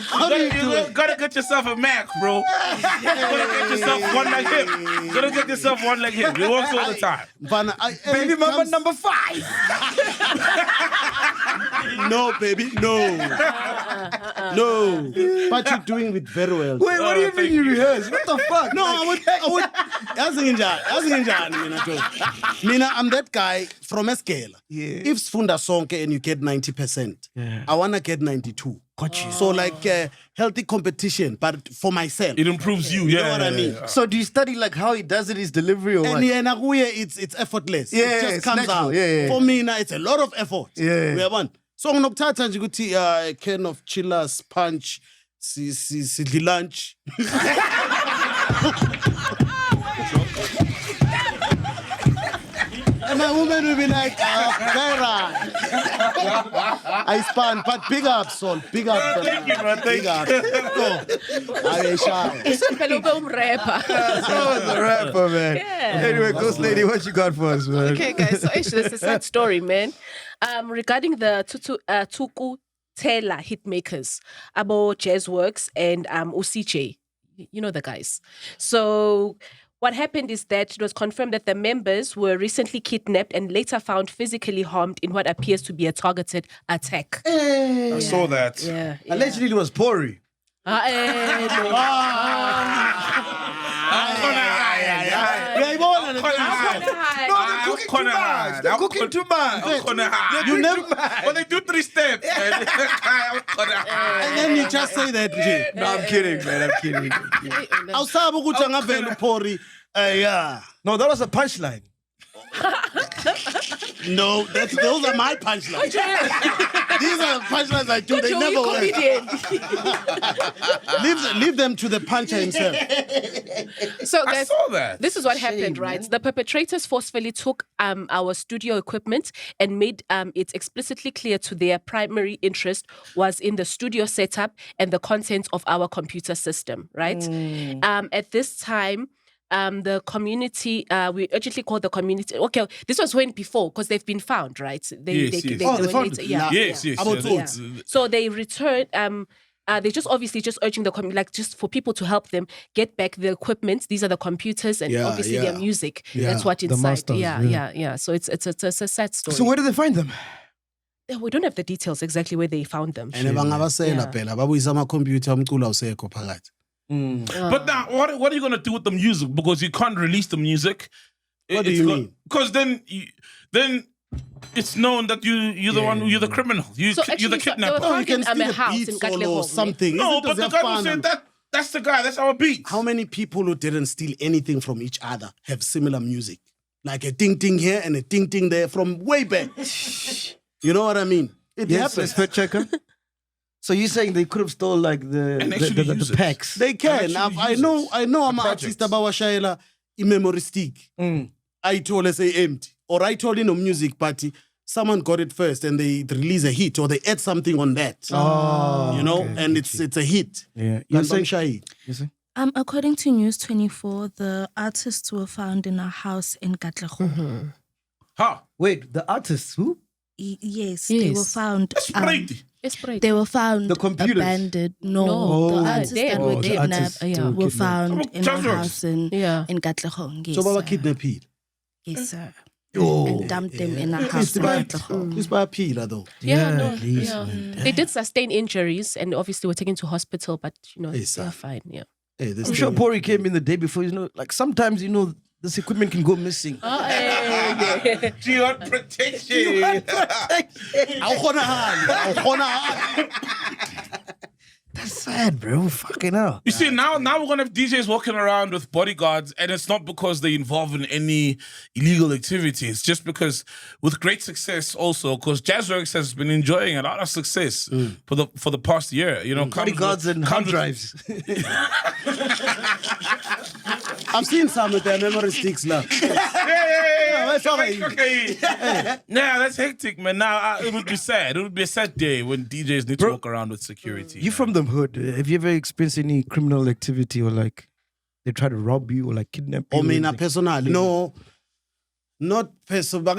How do you do it? Gotta get yourself a Mac, bro. Gotta get yourself one like him. Gotta get yourself one like him. He works all the time. Baby mama number 5. No, baby, no. No. But you're doing it very well. Wait, what do you mean you rehearse? What the fuck? No, I would. Mina, I'm that guy from a scale. Yeah. If Sfunda Sonke and you get 90%, I want to get 92. Got you. So like healthy competition, but for myself. It improves you, You know what I mean? So do you study like how he does it, his delivery or what? And it's effortless. Yeah, it just it's comes natural. out. Yeah. For me now, it's a lot of effort. Yeah. We have one. So nginokuthatha nje ukuthi a can of chillers punch sidli lunch. And my woman will be like, Kaira. I span, but big up, Sol. Big up. Thank you, bro. Big up. Go. I shy. Pele Pele rapper. Oh, the rapper, man. Yeah. Anyway, Ghost Lady, what you got for us, man? Okay, guys. So actually, it's a sad story, man. Regarding the Tuku Tela hitmakers, about Jazzworx and UCJ. You know the guys. So what happened is that it was confirmed that the members were recently kidnapped and later found physically harmed in what appears to be a targeted attack. I saw that. Yeah. Allegedly, it was Pori. They're cooking too much. You never. Well, they do 3 steps. And then you just say that. No, I'm kidding, man. I'm kidding. Awusabi ukuthi angavela uPhori. Yeah. No, that was a punchline. No, those are my punchlines. These are the punchlines I do. They never work. Leave them to the puncher himself. So, I guys, saw that. this is what happened, right? The perpetrators forcefully took our studio equipment and made it explicitly clear to their primary interest was in the studio setup and the content of our computer system, right? At this time, the community, we urgently called the community. Okay, this was when before, because they've been found, right? They they found later, them. Yes. So they returned. They just obviously just urging the just for people to help them get back the equipment. These are the computers and obviously their music. That's what inside. masters, Yeah. So it's a sad story. So where did they find them? We don't have the details exactly where they found them. And bangabasela phela babuyisa ama computer umculo awusekho phakathi. But now, what are you going to do with the music? Because you can't release the music. What do you mean? Because then it's known that you're the one, you're the criminal. You're the kidnapper. they were You can found in steal a house a in beat Mkhwanazi or something. No, Isn't but the it guy who fun? said that's the guy. That's our beat. How many people who didn't steal anything from each other have similar music? Like a ting ting here and a ting ting there from way back. You know what I mean? It happens. Fact checker. So you're saying they could have stole like the packs? They can. I know I'm an projects. artist abawashayela memory stick. I told us say empty. Or I told in a music party, someone got it first and they release a hit or they add something on that. Oh, you know, okay. and it's a hit. Yeah. You say? According to News 24, the artists were found in a house in Katlego. Huh? Wait, the artists who? Yes, they were found. They were found The computers? abandoned. No, the artists that were the kidnapped artists that were were found in a Jazzworx. house in Katlego. Yes, So Baba sir. kidnapped. Yes, sir. Oh, And dumped them in a house in Katlego. It's by Pila though. They did sustain injuries and obviously were taken to hospital, but Yes, they're sir. fine. Yeah. Hey, this I'm sure thing- Pori came in the day before. Like sometimes this equipment can go missing. Geo protection. That's sad, bro. Fucking hell. You see, now we're gonna have DJs walking around with bodyguards, and it's not because they're involved in any illegal activity. It's just because with great success, also because Jazzworx has been enjoying a lot of success for the past year. Bodyguards and hard drives. I've seen some with their memory sticks now. That's hectic, man. Now it would be sad. It would be a sad day when DJs need to walk around with security. You from the hood? Have you ever experienced any criminal activity or like they try to rob you or like kidnap you? I mean, personally, no, not personal,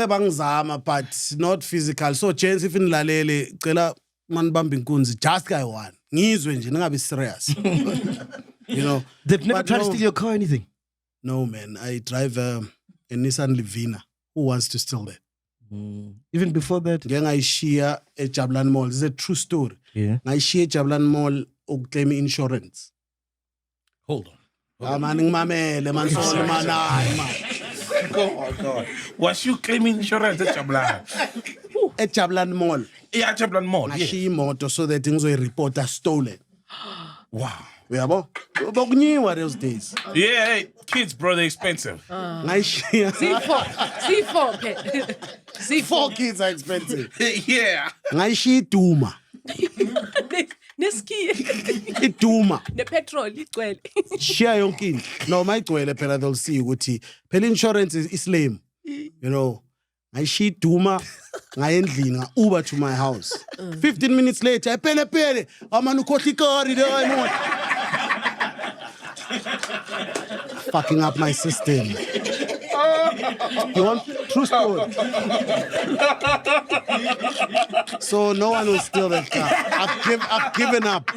but not physical. So, chance if in lalele, kela man bumping kunzi, just guy one. Ngizwe nje, ningabi serious. They've never But tried to no. steal your car or anything? No, man. I drive a Nissan Livina. Who wants to steal that? Even before that? Then I share a Jablan Mall. This is a true story. Yeah. I share Jablan Mall claim insurance. Hold on. God. Was you claiming insurance at Jablan? At Jablan Mall. Yeah, Jablan Mall. I Yeah. share motor so that things were reported stolen. Wow. Uyabo? Bokunyiwa those days. Yeah, hey, kids, bro, they're expensive. Ngayishiya. C4 pe. Four kids are expensive. Yeah. Ngayishiya iduma. Neski. Iduma. The petrol igcwele. Share yonke into. No, mayigcwele phela they'll see ukuthi phela insurance is lame. You know. Ngayishiya iduma ngayendlini Uber to my house. 15 minutes later, Pele Pele, amanu ukhohla ikari le imoto. Fucking up my system. You want true story? So no one will steal that car. I've given up.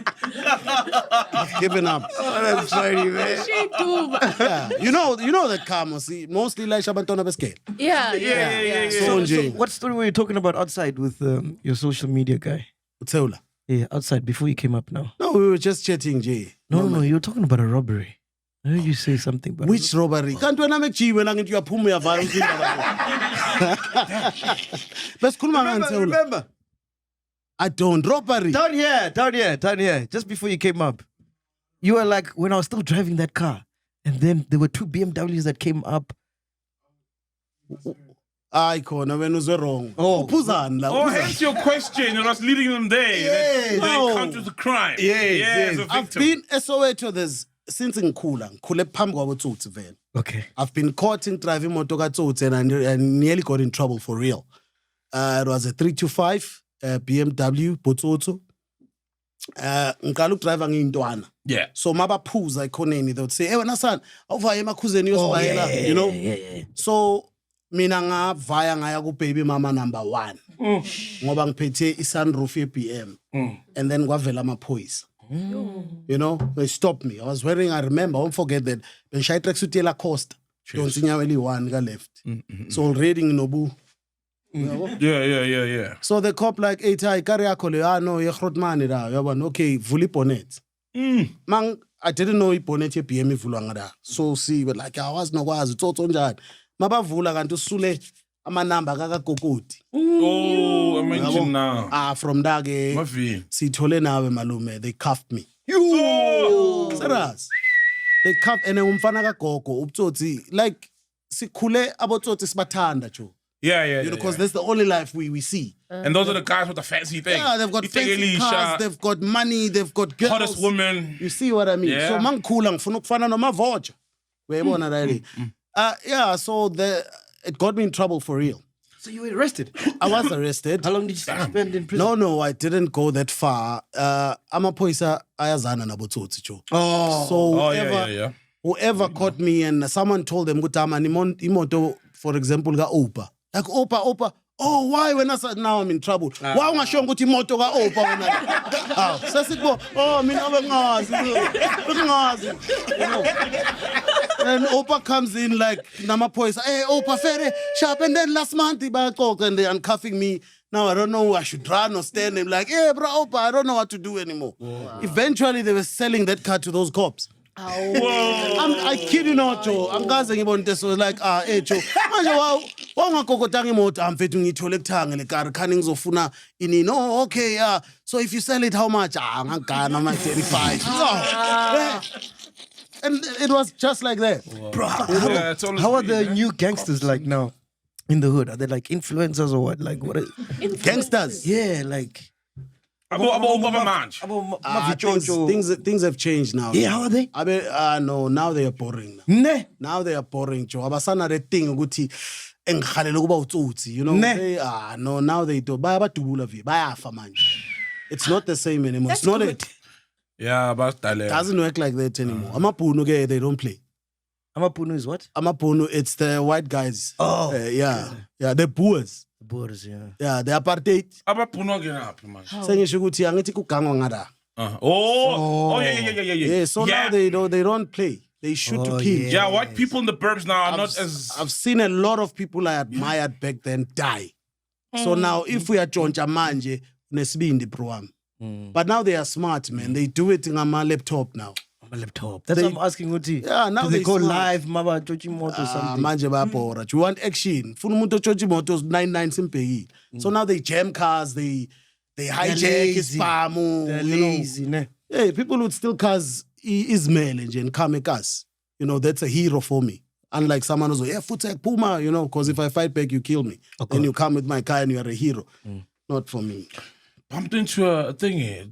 I've given up. Oh, that's funny, man. Yeah. You know that car mostly like Shabantona Bescale. Yeah. So, So what story were you talking about outside with your social media guy? Utseula. Yeah, outside before you came up now. No, we were just chatting, Jay. No, you were talking about a robbery. I heard you say something about Which robbery? Can't when MacG when I get you a pumu ya virus. But remember. I don't robbery. Down here. Just before you came up. You were like, when I was still driving that car, and then there were 2 BMWs that came up. I corner when was wrong. Oh. Puzan la. Oh, hence your question. It was leading them there. Yes. They No. encountered the crime. Yes. As a I've victim. been Soweto there's since in Kula phambi kwabotsotsi vele. Okay. I've been caught in driving motor katsotsi and I nearly got in trouble for real. It was a 325 BMW Botsotso. Ngicala ukudrive ngiyintwana. Yeah. So mabaphuza ekhoneni they would say, "Hey wena son, awuvaye emakhuzeni uyosibayela," you know? Yeah. So mina ngavaya ngaya ku baby mama number 1. Ngoba ngiphethe isunroof ye-BM. And then kwavela amaphoyisa. You know, they stopped me. I won't forget that. When I track to Costa, don't see one got left. So already Nobu. Yeah. So the cop like, hey, I carry a call. No, you're hot man. Okay, fully bonnet. Man, I didn't know he bonnet ye PM vulangada. So see, but like I was no was it's all on that. Maba vula ganto sule. Ama number kaka kokoti. Oh, imagine now. From Dage. Mavi. Sithole nawe malume, they cuffed me. Oh. Serious. They cuffed and umfana kagogo ubutsotsi like sikhule abotsotsi sibathanda jo. Yeah. Because that's the only life we see. And those are the guys with the fancy things. Yeah, they've got You take fancy Elisha, cars, they've got money, they've got girls. hottest woman. You see what I mean? Yeah. So mangikhula ngifuna ukufana noma voja. Uyayibona really? So it got me in trouble for real. So you were arrested? I was arrested. How long did you spend in prison? No, I didn't go that far. Amaphoyisa ayazana nabotsotsi jo. Oh. So whoever caught me and someone told them ukuthi ama imoto for example ka Uber. Like Uber. Oh, why when I said now I'm in trouble? Why ungasho ukuthi imoto ka Uber wena? Aw, sesibo, mina bengazi. And Opa comes in like Namaphoyisa, hey Opa Ferre, sharp, and then last month they and they uncuffing me. Now I don't know I should run or stand. I'm like, hey bro Opa, I don't know what to do anymore. Wow. Eventually they were selling that car to those cops. I kid you not, Joe. I'm gassing about this. So like, hey Joe, wangakokotanga imoto amfethu ngithole kuthanga le car khaning zofuna ini. No, okay, yeah. So if you sell it how much? Ngagana my 35. And it was just like that. Wow. Bro, How are the new gangsters like now in the hood? Are they like influencers or what? Like what? Gangsters? Yeah, like. Things have changed now. Yeah, how are they? No, now they are boring. Now they are boring, Joe. Abasana the thing ukuthi engikhalela ukuba utsotsi, you know. No, now they do. Bayabadubula vi, bayafa manje. It's not the same anymore. That's it's not good. Yeah, but doesn't work like that anymore. Amapunu, they don't play. Amapunu is what? Amapunu, it's the white guys. Oh. Yeah, the Boers. The Boers, yeah. Yeah, the apartheid. Amapunu again up, man. Sengisho ukuthi angithi kugangwa ngada. Yeah. Yeah, so now they don't play. They shoot to kill. Yeah, white people in the burbs now are not as... I've seen a lot of people I admired back then die. So now, if we are Choncha Manje, nesibindi proam. But now they are smart, man. They do it on my laptop now. On my laptop. That's what I'm asking, Uti. Yeah, now do they go smart. live, Mama Chochi Moto something? Manje bapora. You want action? Funumuntu Chochi Motos 99 simpegi. So now they jam cars, they hijack his spamu. They're lazy, ne? Hey, people would steal cars izimele nje nikhame ekasi. You know, that's a hero for me. Unlike someone who's like, yeah, futek Puma, you know, because if I fight back, you kill me. Then you come with my car and you are a hero. Not for me. Bumped into a thing here,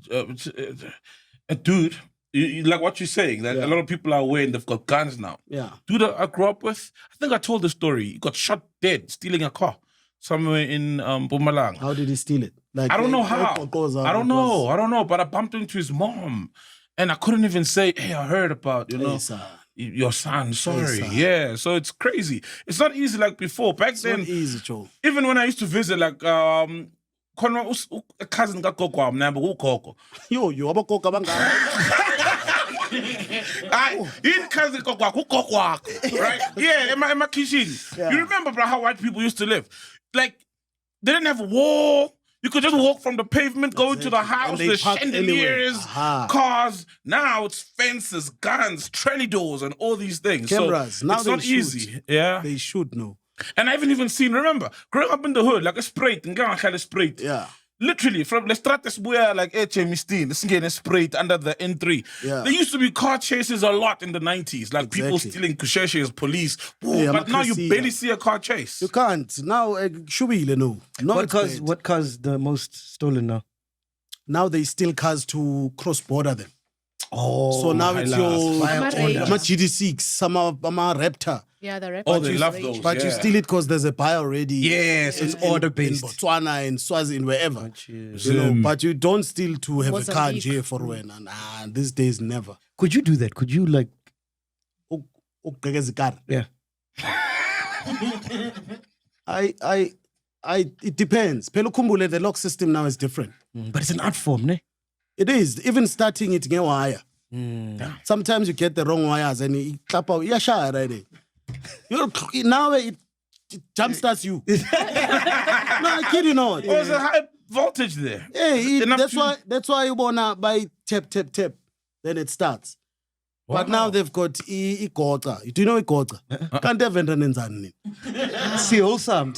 a dude. Like what you're saying, that a lot of people are aware and they've got guns now. Yeah. Dude I grew up with, I think I told the story. He got shot dead stealing a car somewhere in Mpumalanga. How did he steal it? Like, I don't know how. I I don't know. But I bumped into his mom, and I couldn't even say, "Hey, I heard about your son." Sorry, yeah. So it's crazy. It's not easy like before. Back then, not easy, Joe. even when I used to visit, like a cousin got Koko, number who Koko. Yo, abakoka bangaka. In cousin Koko, who Koko, right? Yeah, in my kitchen. You remember, bro, how white people used to live? Like they didn't have a wall. You could just walk from the pavement, go into the house, the chandeliers, cars. Now it's fences, guns, trolley doors, and all these things. Cameras. So Now it's not easy. Yeah. They should know. And I've even seen, remember, growing up in the hood, like a spray, a spray. Yeah. Literally, from the stratas where like HMST, this getting sprayed under the N3. Yeah. There used to be car chases a lot in the 90s, like people stealing kusheshes, police. But now you barely see a car chase. You can't. Now, shubile no. What cars the most stolen now? Now they steal cars to cross border them. Oh, so now it's your Rage. GD6, some Raptor. Yeah, the rap. Oh, they love those. But you steal it because there's a buy already. Yes, it's order based. In Botswana, in Swaziland, wherever. You know, but you don't steal to have a car in jail for when. And these days, never. Could you do that? Could you like? Yeah. It depends. Pele Kumbule, the lock system now is different. But it's an art form, ne? It is. Even starting it, get wire. Sometimes you get the wrong wires and you clap out. Yeah, sure, right? Now it jumpstarts you. No, I kid you not. There's a high voltage there. Hey, that's why you wanna buy tap. Then it starts. Wow. But now they've got ikota. Do you know ikota? Can't have nenzani. See wholesome.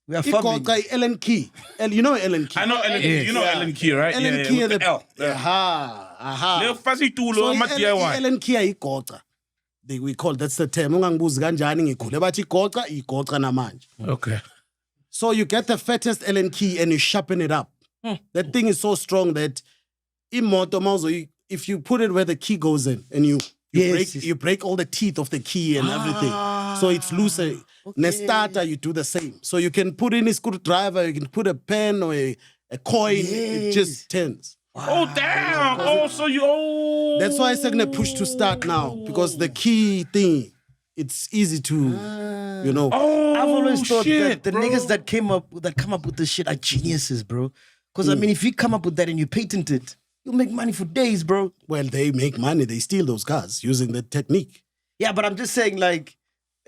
We are farming. Ikota, Ellen Key. You know Ellen Key? I know Ellen Key. You know Ellen Key, right? Ellen Key, with the L. Aha. So Ellen Key ikota. We call that's the term. Ungangibuzi kanjani ngikhule bathi igota namanje. Okay. So you get the fattest Allen key and you sharpen it up. That thing is so strong that if you put it where the key goes in and you break all the teeth of the key and everything. So it's looser. Nestata, you do the same. So you can put in a screwdriver, you can put a pen or a coin, it just turns. Wow. Oh, damn. That's why I said push to start now, because the key thing, it's easy to, you know. I've always thought that the niggas that come up with this shit are geniuses, bro. Because I mean, if you come up with that and you patent it, you'll make money for days, bro. Well, they make money. They steal those cars using the technique. Yeah, but I'm just saying, like,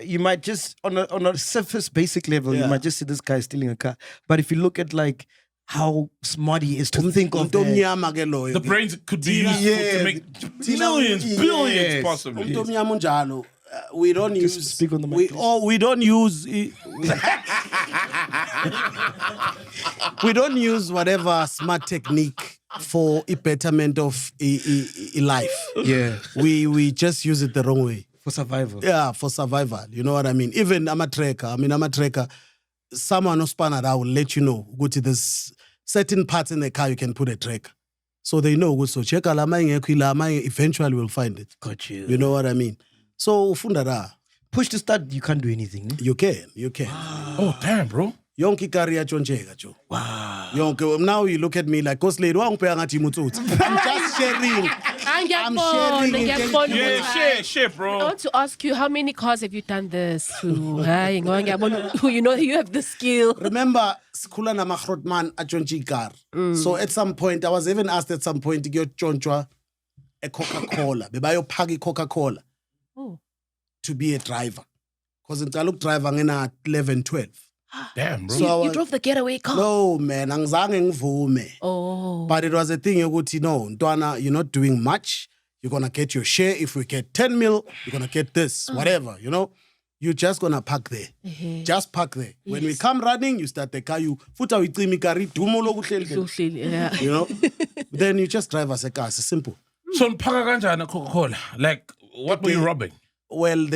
you might just on a surface basic level, you might just see this guy stealing a car. But if you look at like how smart he is to think of the brains could be used to make billions possibly. We don't use. Speak on the mic. We don't use. We don't use whatever smart technique for a betterment of a life. Yeah, we just use it the wrong way. For survival. Yeah, for survival. You know what I mean? Even I'm a tracker. Someone who's spanner, I will let you know. Go to this certain parts in the car you can put a tracker. So they know. So check eventually we'll find it. Got you. You know what I mean? So fundara. Push to start, you can't do anything. You can. Wow. Oh, damn, bro. Yonki career chonchega, Joe. Wow. Yonki, now you look at me like, I'm just sharing. I'm sharing. Yeah, share, bro. I want to ask you, how many cars have you done this to? You know, you have the skill. Remember, Skula na Mahrotman at Jonchi car. So at some point, I was even asked at some point to get Jonchwa a Coca-Cola. Bebayo pagi Coca-Cola. To be a driver. Because in Taluk driver at 11, 12. Damn, bro. So you drove the getaway car? No, man. Oh. But it was a thing, Ntwana, you're not doing much. You're going to get your share. If we get 10 mil, you're going to get this, whatever, you know. You're just going to park there. Just park there. When we come running, you start the car, you know. Then you just drive as a car. It's simple. So Coca-Cola, like what were you robbing? Well,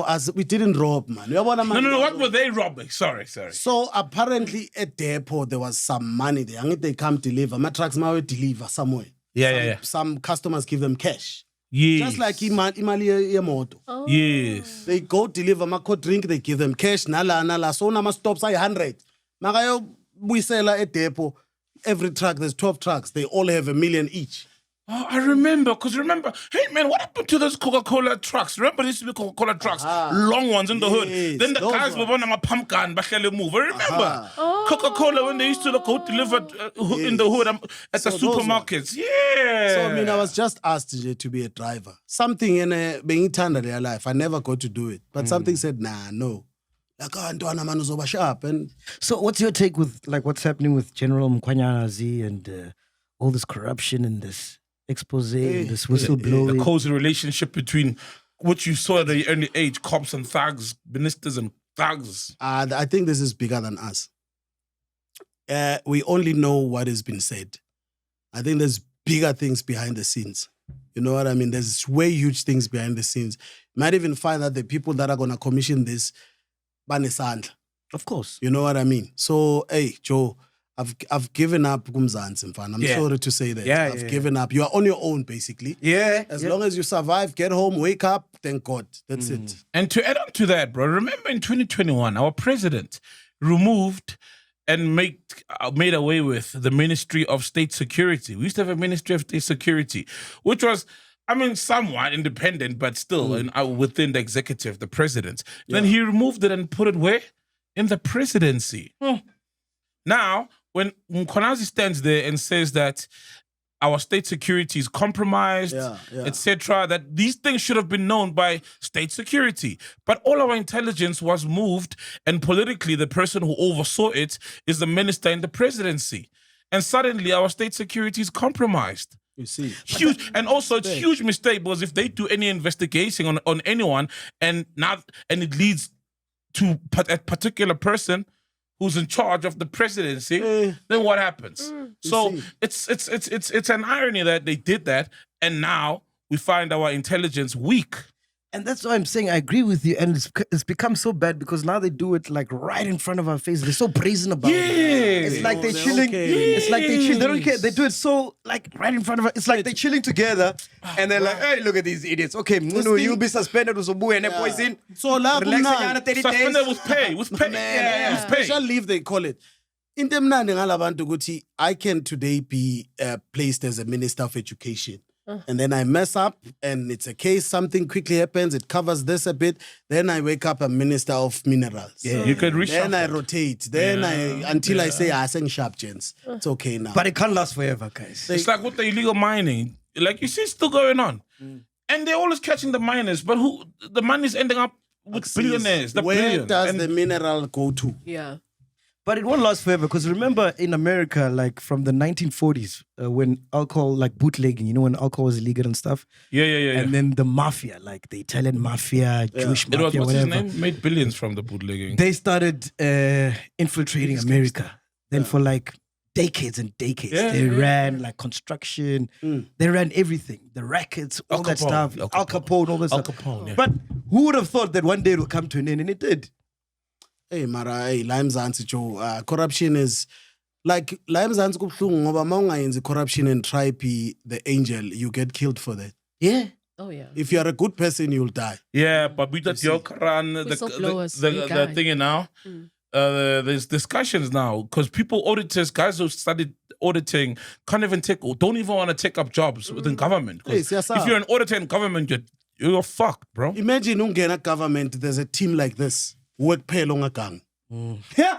as we didn't rob, man. No, what were they robbing? Sorry. So apparently at depot there was some money there. And they come deliver. My trucks now deliver somewhere. Yeah. Some customers give them cash. Yes. Just like imali yemoto. Yes. They go deliver my cold drink, they give them cash, nala. So nama stops 100. Magayo we sell at depot. Every truck, there's 12 trucks. They all have $1 million each. Oh, I remember, hey man, what happened to those Coca-Cola trucks? Remember there used to be Coca-Cola trucks, long ones in the hood. Then the guys were on a pumpkin, Bakhele move. I remember Coca-Cola when they used to go deliver in the hood at the supermarkets. Yeah. So I was just asked to be a driver. Something in being turned in their life. I never got to do it, but something said, no. Like, Ntwana man uzoba sharp. And so what's your take with like what's happening with General Mkhwanazi and all this corruption and this expose and this whistleblowing? The cozy relationship between what you saw at the early age, cops and thugs, ministers and thugs. I think this is bigger than us. We only know what has been said. I think there's bigger things behind the scenes. You know what I mean? There's way huge things behind the scenes. You might even find that the people that are going to commission this, banesandla. Of course. You know what I mean? So, hey, Joe, I've given up Kumzansi, Mfana. I'm sorry to say that. I've given up. You are on your own, basically. Yeah. As long as you survive, get home, wake up, thank God. That's it. And to add on to that, bro, remember in 2021, our president removed and made away with the Ministry of State Security. We used to have a Ministry of State Security, which was, somewhat independent, but still within the executive, the president. Then he removed it and put it where? In the presidency. Now, when Mkhwanazi stands there and says that our state security is compromised, etc., that these things should have been known by state security. But all our intelligence was moved, and politically, the person who oversaw it is the minister in the presidency. And suddenly, our state security is compromised. You see. Huge. And also, it's a huge mistake because if they do any investigation on anyone and it leads to a particular person who's in charge of the presidency, then what happens? So it's an irony that they did that, and now we find our intelligence weak. And that's why I'm saying I agree with you. And it's become so bad because now they do it like right in front of our face. They're so brazen about it. It's like they're chilling. Okay. It's like they chill. They don't care. They do it so like right in front of us. It's like they're chilling together and they're like, hey, look at these idiots. Okay, you'll be suspended with some and poison. So la Suspended with pay. With pay. With pay. Special leave, they call it. In them I can today be placed as a minister of education. And then I mess up and it's a case, something quickly happens, it covers this a bit. Then I wake up a minister of minerals. Yeah, you can reshuffle. Then I rotate. Then until I say, I sing sharp gents. It's okay now. But it can't last forever, guys. It's like with the illegal mining. Like you see it's still going on. And they're always catching the miners, but the money's ending up with billionaires. Where does the mineral go to? Yeah. But it won't last forever because remember in America, like from the 1940s, when alcohol, like bootlegging, when alcohol was illegal and stuff. Yeah. And then the mafia, like the Italian mafia, Jewish mafia, what's whatever. His name? Made billions from the bootlegging. They started infiltrating America. Then for like decades and decades, they ran like construction. They ran everything. The rackets, all that stuff. Al Capone, all that stuff. Capone, yeah. But who would have thought that one day it would come to an end? And it did. Hey, Mara, hey, Limezansi Joe. Corruption is like Limezansi kubuhlungu ngoba mawungayenzi corruption and try be the angel, you get killed for that. Yeah. Oh yeah. If you are a good person, you'll die. Yeah, but we got your the thing now. There's discussions now because guys who studied auditing don't even want to take up jobs within government. If you're an auditor in government, you're fucked, bro. Imagine ungena government, there's a team like this. Work pay long gang. Yeah.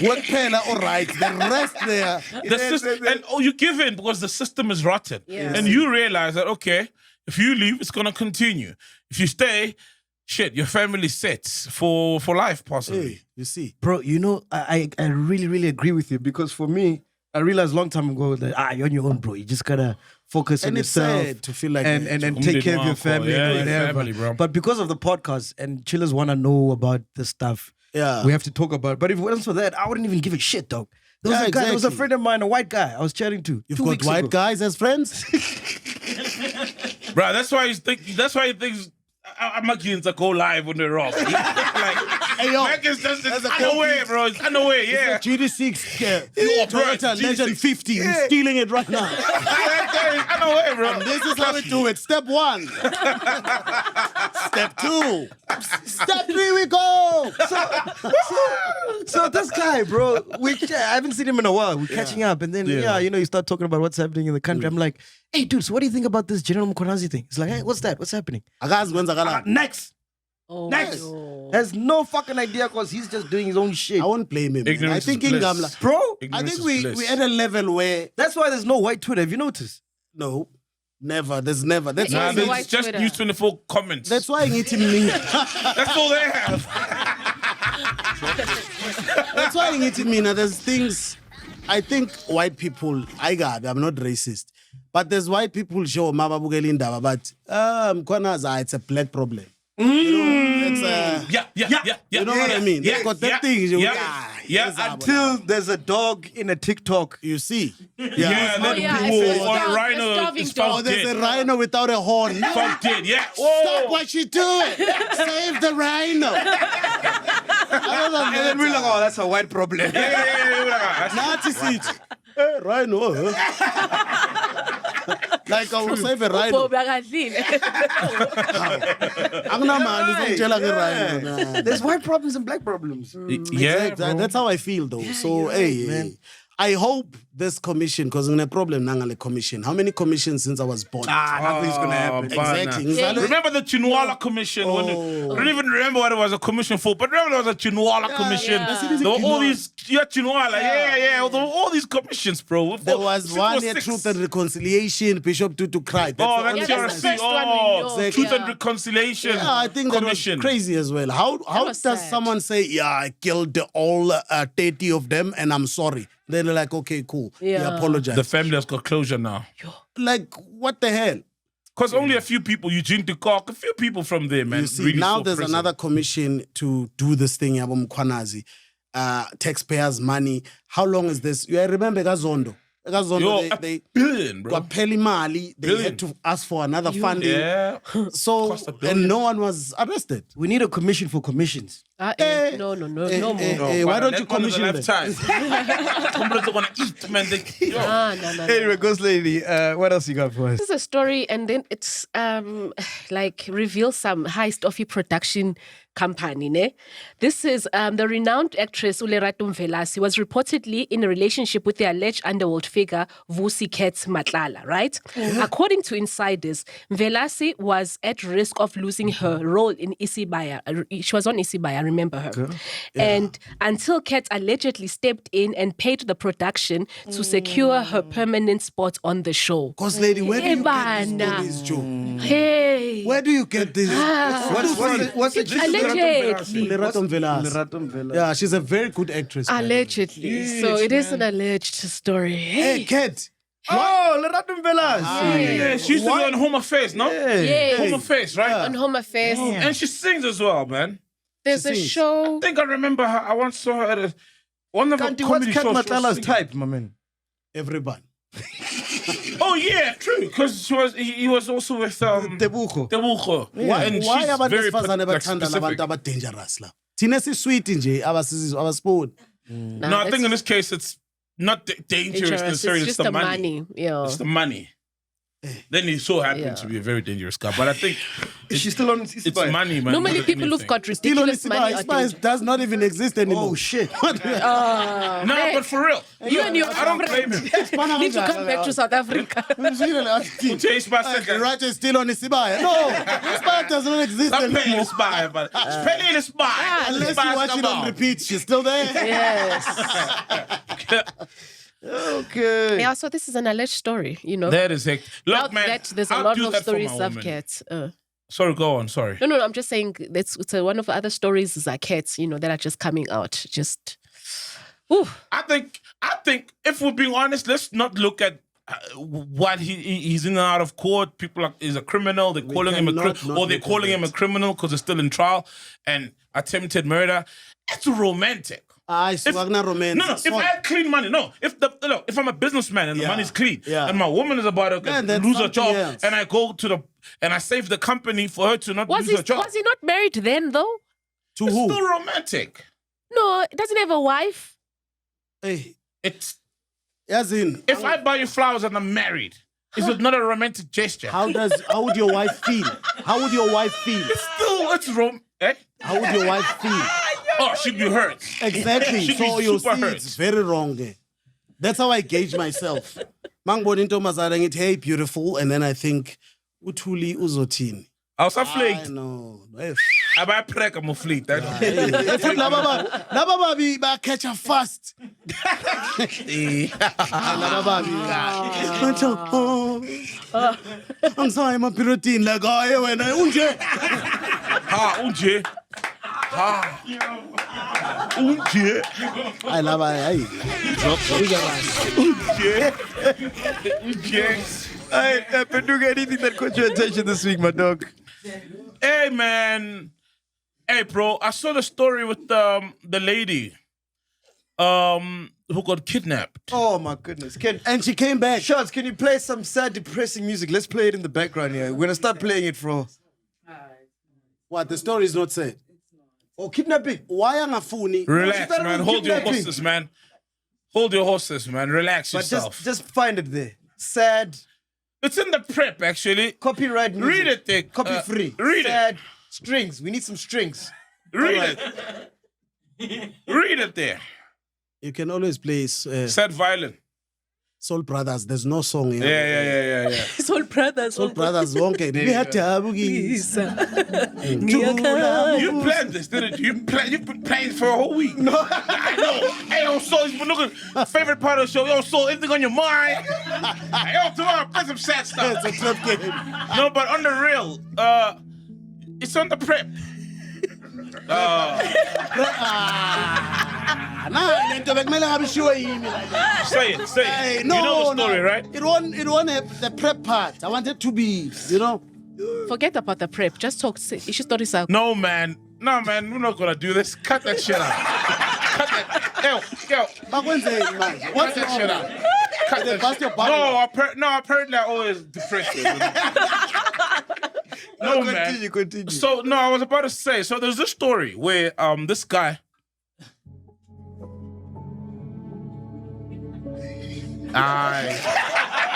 Work pay all right. The rest there. And you give in because the system is rotten. Yeah. And you realize that, okay, if you leave, it's going to continue. If you stay, shit, your family's set for life, possibly. Hey, you see. Bro, I really, really agree with you because for me, I realized a long time ago that you're on your own, bro. You just gotta focus on yourself sad to feel like and take care of your family and whatever. Family, bro. But because of the podcast and chillers want to know about this stuff, we have to talk about it. But if it wasn't for that, I wouldn't even give a shit, dog. There was Yeah, a guy, there was a exactly. friend of mine, a white guy I was chatting to. You've 2 got weeks white ago. guys as friends? Bro, that's why he thinks MacG to go live when they're off. Like, Hey, yo, Mac is just that's a unaware, bro. It's unaware, yeah. GD6, bro, Toyota it's Legend GD6. 50. You're stealing it right now. That guy is unaware, bro. This is how we do it. Step 1. Step 2. Step 3, we go. So this guy, bro, I haven't seen him in a while. We're catching up, and then you start talking about what's happening in the country. I'm like, hey, dude, so what do you think about this General Mkhwanazi thing? He's like, hey, what's that? What's happening? Next. Oh, Next. no. Has no fucking idea because he's just doing his own shit. I won't blame him. Man. I Ignorance think is in bliss. Gamla, Bro, I Ignorance think is bliss. we're at a level where that's why there's no white Twitter. Have you noticed? no, never. There's never. That's Nah, why. the it's white just Twitter. News 24 comments. That's why it's me. That's all they have. That's why it's me. There's things. I think white people. I'm not racist, but there's white people show Mababugeli Indaba, but Mkhwanazi, it's a black problem. You know, it's Yeah. You know what I mean? Yeah, They got that yeah, thing. yeah. Until there's a dog in a TikTok. You see. Yeah, and Oh, then yeah, people it's a on a starving rhino is dog. found There's a dead. rhino without a horn. Found dead, yeah. Stop what you doing. Save the rhino. And then we're like, oh, that's a white problem. Yeah. Nathi sithi, rhino. Like I will save a rhino. Bobi akadlile. Anginamali ukungitshela nge-rhino. There's white problems and black problems. Yeah, That's how I feel though. So hey, I hope this commission, because in a problem nangale commission. How many commissions since I was born? Nothing's gonna happen. Exactly. Yeah. Remember the Chinwala Commission? I don't even remember what it was a commission for, but remember there was a Chinwala Commission. yeah. There were all these, Chinwala, yeah. There were all these commissions, bro. There was one year 6 Truth and Reconciliation, Bishop Tutu cried. Oh, the that's only that's one. the TRC. first one we know. Exactly. Truth and Reconciliation. Yeah, I think that was Commission. crazy as well. How was does sad. someone say, yeah, I killed all 30 of them and I'm sorry? Then they're like, okay, cool. Yeah. They apologize. The family has got closure now. Like, what the hell? Because only a few people, Eugene DeCock, a few people from there, man. You see, really now saw there's prison. another commission to do this thing, Yabo Mkhwanazi. Taxpayers' money. How long is this? You remember Gazondo? Yo, they billion, bro. Pele Pele, they Billion. had to ask for another funding. Yeah. So, Cost a billion. and no one was arrested. We need a commission for commissions. No more. Why don't you commission them? Companies are gonna eat, man. No. Anyway, Ghost Lady, what else you got for us? This is a story, and then it's like reveals some high stuffy production company. Ne? This is the renowned actress Lerato Mvelase was reportedly in a relationship with the alleged underworld figure Kat Matlala, right? According to insiders, Mvelase was at risk of losing her role in Isibaya. She was on Isibaya, I remember her. And until Kat allegedly stepped in and paid the production to secure her permanent spot on the show. Because, lady, where do you get these Ebana. stories, Joe? Hey! Where do you get this? What's the Allegedly. Lerato Mvelase. Yeah, she's a very good actress. man. Allegedly. So it is an alleged story. Hey, Kat. Oh, Lerato Mvelase. Yeah, she used to be on Home Affairs, no? Yes. Home Affairs, right? On Home Affairs. And she sings as well, man. There's a sings. show. I think I remember her. I once saw her at one of the Kanti, what's comedy Kat shows. Matlala's type, my man? Everyone. Oh yeah, true. Because he was also with Tebucho. Tebucho. Why And why she's abantu very besifazane like, bathanda specific. labantu aba-dangerous la? Thina sisweet nje abasiponi. No, I think in this case it's not dangerous necessarily. It's It's just the money. Yeah. It's the money. Then he so happened Yeah. to be a very dangerous guy. But I think Is she still on it's Isibaya? money, man. Normally more than people who've anything. got Still on ridiculous money are Isibaya does not even exist anymore. Oh, shit. No, but for real. You and your I don't blame him. need to come back to South Africa. Chase my second. Right is still on Isibaya. No, Isibaya does not exist Not paying anymore. the spy, but paying the spy. Unless you watch it on repeat, she's still there. Yes. Okay. Yeah, so this is an alleged story, you know. That is heck. Now Look, man, that there's a I'll lot do of that for my stories of woman. cats. Sorry, go on. Sorry. No, I'm just saying it's one of the other stories is like cats, you know, that are just coming out. Just, ooh. I think if we're being honest, let's not look at what he's in and out of court. People are, he's a criminal. They're calling him they're calling him a criminal because he's still in trial and attempted murder. It's romantic. I swagna romance. No, if I had clean money, if I'm a businessman and the money's clean, and my woman is about to that's lose her something job, else. and I go to and I save the company for her to not Was lose her job, he not married then, though? To it's who? still romantic. No, doesn't he have a wife? Hey, It's as in, if I buy you flowers and I'm married, is it not a romantic gesture? how would your wife feel? How would your wife feel? It's How would your wife feel? Oh, she'd be hurt. Exactly. She'd So be you super see, hurt. it's very wrong there. That's how I gauge myself. Mangibona intombazana ngithi, hey, beautiful, and then I think, uthuli uzothini. I was I afflicted. know. I buy prek, I'm fleet. Futhi laba babi catch fast. Laba babi. Angisayi emapirotini like hayi wena unje. Unje. Unje. Hayi laba hayi. Unje. Hey, Paduka, anything that caught your attention this week, my dog? Hey, man. Hey, bro, I saw the story with the lady who got kidnapped. Oh my goodness. And she came back. Shots, can you play some sad, depressing music? Let's play it in the background here. We're gonna start playing it for. What? The story is not said. Oh, kidnapping. Why angafuni? Relax, started man. with Hold your kidnapping. horses, man. Hold your horses, man. Relax But yourself. just find it there. Sad, It's in the prep, actually. copyright music. Read it there. Copy free. Read sad, strings. We need some strings. Read it. Read it there. You can always play Sad violin. Soul Brothers. There's no song here. Yeah. His whole brothers. Soul Brothers wonke. Ngiyadabukisa. You planned this, didn't you? You've been playing for a whole week. No. I know. Hey, yo, Soul, you've been looking. Favorite part of the show. Yo, Soul, anything on your mind? Yo, tomorrow, play some sad stuff. It's a trap game. No, but on the real, it's on the prep. Say it. Hey, You know the story, right? It won't have the prep part. I want it to be, Forget about the prep. Just talk. Issue stories out. No, man, we're not gonna do this. Cut that shit out. Cut that. Yo. What's Cut that shit out. Cut that bust shit. your body. Apparently I always depressed. No, man. Continue. So, no, I was about to say, so there's this story where this guy...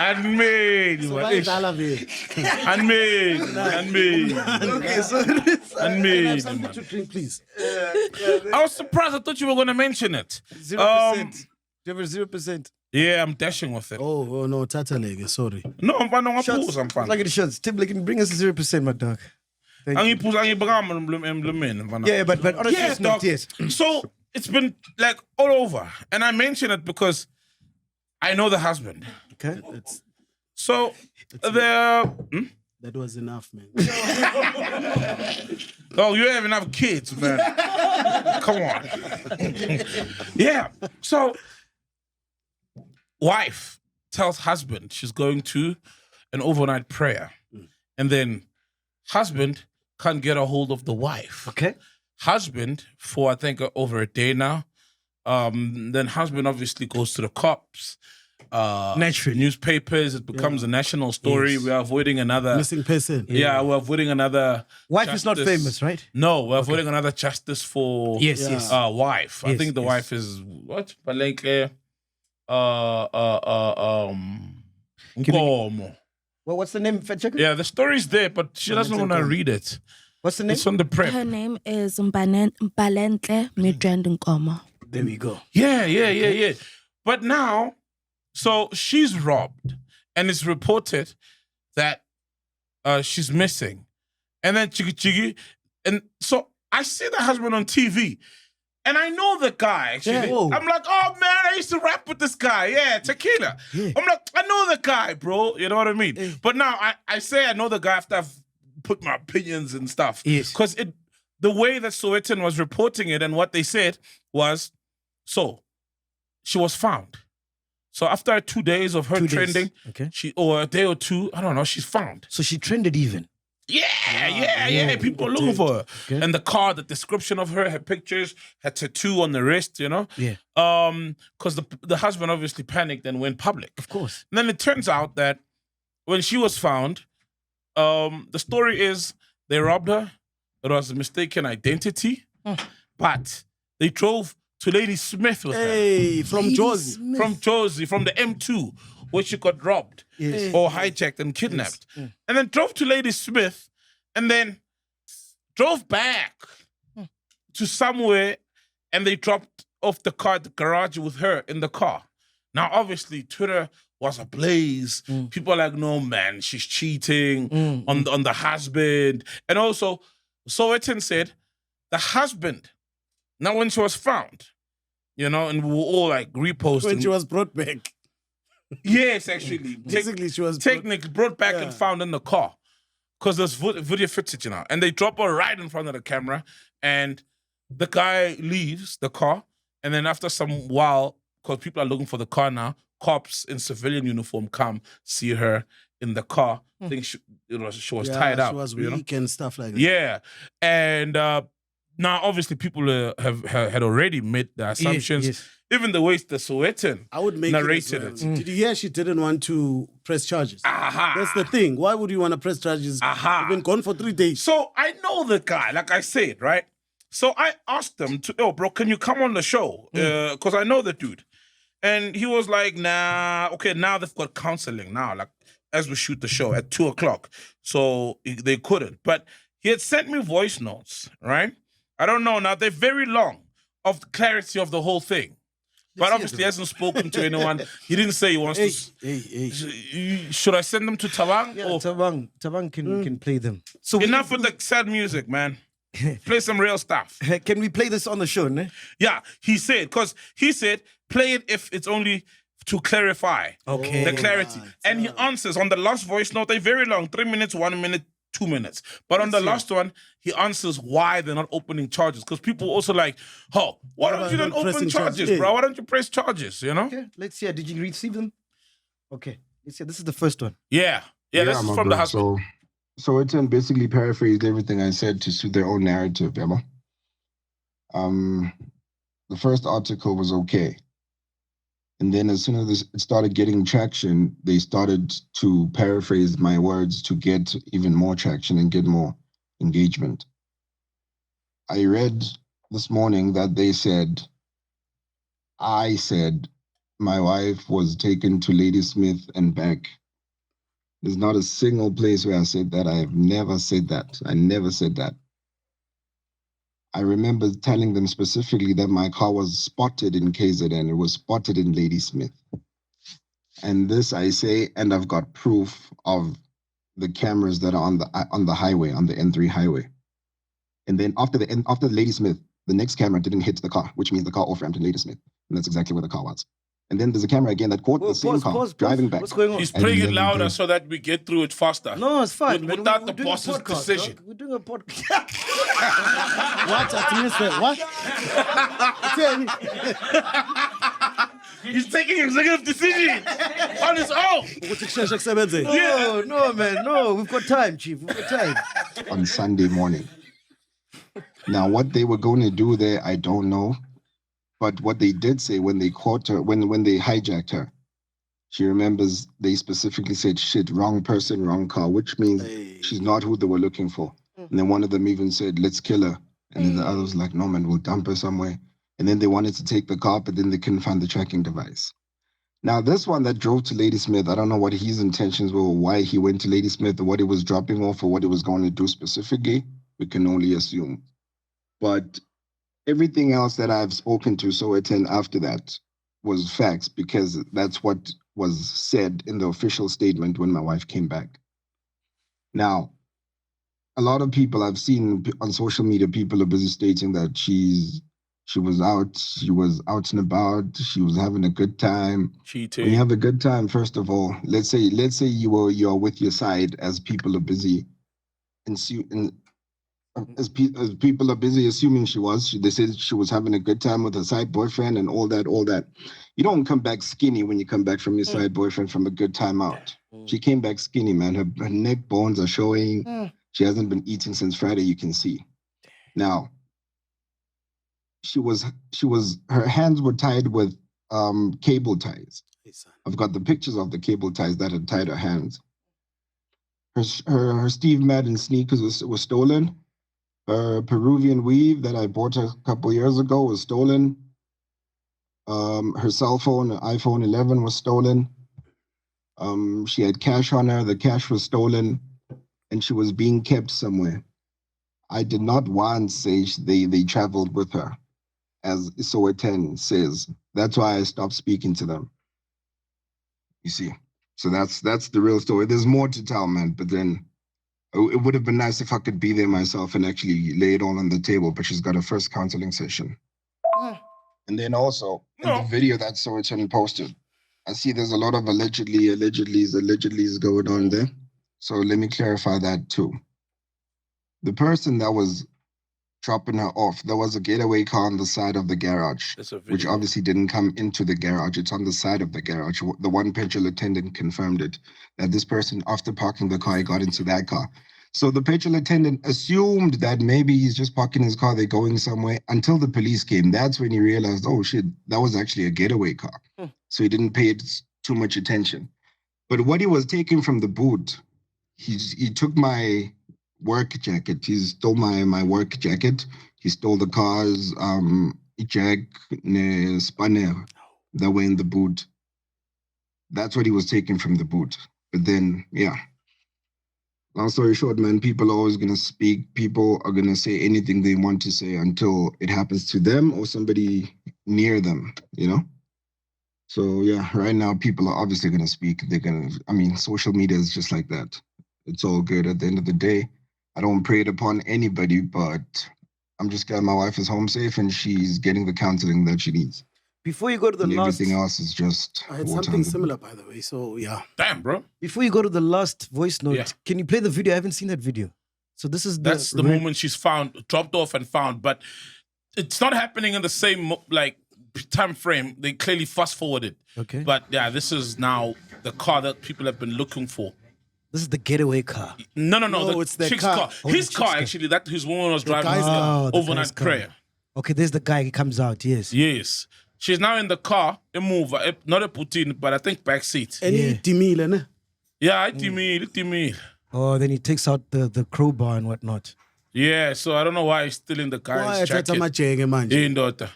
And me. Okay, so something to drink, please. I was surprised. I thought you were going to mention it. 0%. Do you have a 0%? Yeah, I'm dashing with it. Oh no, Tatalege, sorry. No, I'm fine. I'm Shots. fine. Like the shots. Tim, can bring us a 0%, my dog. Thank you. Yeah, but honestly, Yes, it's not dog. yet. So it's been like all over. And I mention it because I know the husband. Okay. So That was enough, man. Oh, you have enough kids, man. Come on. Yeah. So wife tells husband she's going to an overnight prayer. And then husband can't get a hold of the wife. Okay. Husband, for I think over a day now. Then husband obviously goes to the cops. Naturally. Newspapers, it becomes a national story. Yes. We are avoiding another Missing person. Yeah, we're avoiding another Wife is not justice. famous, right? No, we're avoiding another justice for Yes, yes. wife. I Yes, think the yes. wife is what? Mbalenhle Nkomo. Well, what's the name? Fat checker? Yeah, the story's there, but she doesn't want to read it. What's the name? It's on the prep. Her name is Mbalenhle Nkomo. There we go. Yeah. But now, so she's robbed, and it's reported that she's missing. And then chigi, and so I see the husband on TV, and I know the guy, actually. Yeah. Whoa. I'm like, oh man, I used to rap with this guy. Yeah, Tequila. Yeah. I'm like, I know the guy, bro. You know what I mean? Yeah. But now I say I know the guy after I've put my opinions and stuff. Yes. Because the way that Sowetan was reporting it and what they said was, so she was found. So after 2 days of her 2 days. trending, Okay. or a day or two, I don't know, she's found. So she trended even. Yeah. Yeah. People were looking for her. Okay. And the car, the description of her, her pictures, her tattoo on the wrist, you know? Yeah. Because the husband obviously panicked and went public. Of course. And then it turns out that when she was found, the story is they robbed her. It was a mistaken identity. But they drove to Lady Smith with her. Hey, from Jozi. From Jozi, from the M2, where she got robbed or hijacked and kidnapped. And then drove to Lady Smith and then drove back to somewhere and they dropped off the car at the garage with her in the car. Now, obviously, Twitter was ablaze. People are like, no, man, she's cheating on the husband. And also, Sowetan said, the husband, now when she was found, you know, and we were all like reposting. When she was brought back. Yes, actually. Basically, she was technically brought back and found in the car. Because there's video footage, you know. And they drop her right in front of the camera. And the guy leaves the car. And then after some while, because people are looking for the car now, cops in civilian uniform come see her in the car. I think she was tied up. She was you know? weak and stuff like that. Yeah. And now, obviously, people had already made the assumptions. Yes. Even the way the Sowetan I would make narrated it. it. Did you hear she didn't want to press charges? Aha. That's the thing. Why would you want to press charges? Aha. You've been gone for 3 days. So I know the guy, like I said, right? So I asked him bro, can you come on the show? Because I know the dude. And he was like, nah, okay, now they've got counseling now, like as we shoot the show at 2:00. So they couldn't. But he had sent me voice notes, right? I don't know now, they're very long of the clarity of the whole thing. But obviously he hasn't spoken to anyone. He didn't say he wants to. Should I send them to Tabang? Yeah, or Tabang can play them. So enough with the sad music, man. Play some real stuff. Can we play this on the show, ne? Yeah, he said, play it if it's only to clarify the clarity. And he answers on the last voice note, they're very long, 3 minutes, 1 minute, 2 minutes. But on the last one, he answers why they're not opening charges. Because people also like, why don't you then open charges, bro? Why don't you press charges, you know? Okay, let's see. Did you receive them? Okay, let's see. This is the first one. Yeah, this is from the husband. So it's basically paraphrased everything I said to suit their own narrative, Emma. The first article was okay. And then as soon as it started getting traction, they started to paraphrase my words to get even more traction and get more engagement. I read this morning that I said my wife was taken to Ladysmith and back. There's not a single place where I said that. I have never said that. I never said that. I remember telling them specifically that my car was spotted in KZN. It was spotted in Ladysmith. And this I say, and I've got proof of the cameras that are on the highway, on the N3 highway. And then after Ladysmith, the next camera didn't hit the car, which means the car off-ramped in Ladysmith. And that's exactly where the car was. And then there's a camera again that caught the same car driving back. What's going on? He's playing it louder so that we get through it faster. No, it's fine. Without the doing a boss's podcast, decision. dog. We're doing a podcast. What? I missed that. What? He's taking executive decision on his own. No, man. No, we've got time, Chief. We've got time. On Sunday morning. Now, what they were going to do there, I don't know. But what they did say when they caught her, when they hijacked her, she remembers they specifically said, shit, wrong person, wrong car, which means she's not who they were looking for. And then one of them even said, let's kill her. And then the other was like, no, man, we'll dump her somewhere. And then they wanted to take the car, but then they couldn't find the tracking device. Now, this one that drove to Ladysmith, I don't know what his intentions were, or why he went to Ladysmith, or what he was dropping off, or what he was going to do specifically. We can only assume. But everything else that I've spoken to Sowetan after that was facts, because that's what was said in the official statement when my wife came back. Now, a lot of people I've seen on social media, people are busy stating that she was out and about, she was having a good time. Cheating. When you have a good time, first of all, let's say you're with your side, as people are busy as people are busy assuming they said she was having a good time with her side boyfriend and all that. You don't come back skinny when you come back from your side boyfriend from a good time out. She came back skinny, man. Her neck bones are showing. She hasn't been eating since Friday, you can see. Now, her hands were tied with cable ties. I've got the pictures of the cable ties that had tied her hands. Her Steve Madden sneakers were stolen. Her Peruvian weave that I bought her a couple years ago was stolen. Her cell phone, her iPhone 11 was stolen. She had cash on her. The cash was stolen, and she was being kept somewhere. I did not once say they traveled with her, as Sowetan says. That's why I stopped speaking to them. You see, so that's the real story. There's more to tell, man. But then it would have been nice if I could be there myself and actually lay it all on the table. But she's got her first counseling session. And then also in the video that Sowetan posted, I see there's a lot of allegedly's going on there. So let me clarify that too. The person that was dropping her off, there was a getaway car on the side of the garage, which obviously didn't come into the garage. It's on the side of the garage. The one petrol attendant confirmed it, that this person, after parking the car, he got into that car. So the petrol attendant assumed that maybe he's just parking his car, they're going somewhere, until the police came. That's when he realized, oh shit, that was actually a getaway car. So he didn't pay it too much attention. But what he was taking from the boot, he took my work jacket. He stole my work jacket. He stole the car's jack, spanner that were in the boot. That's what he was taking from the boot. But then, yeah. Long story short, man, people are always going to speak. People are going to say anything they want to say until it happens to them or somebody near them, you know? So, yeah, right now, people are obviously going to speak. Social media is just like that. It's all good at the end of the day. I don't pray it upon anybody, but I'm just glad my wife is home safe and she's getting the counseling that she needs. Before you go to the last... Everything else is just... I had something similar, by the way, so yeah. Damn, bro. Before you go to the last voice note, Can you play the video? I haven't seen that video. So this is That's the moment she's dropped off and found, but it's not happening in the same, time frame. They clearly fast forwarded. Okay. But yeah, this is now the car that people have been looking for. This is the getaway car. No, it's the chick's car. car. His car, actually, that his woman was driving the overnight guy's car. prayer. Okay, there's the guy. He comes out, yes. Yes. She's now in the car, a mover, not a Putin, but I think back seat. Any timile, ne? Yeah, itimile. Oh, then he takes out the crowbar and whatnot. Yeah, so I don't know why he's still in the guy's jacket. Amajenge manje. Indoda.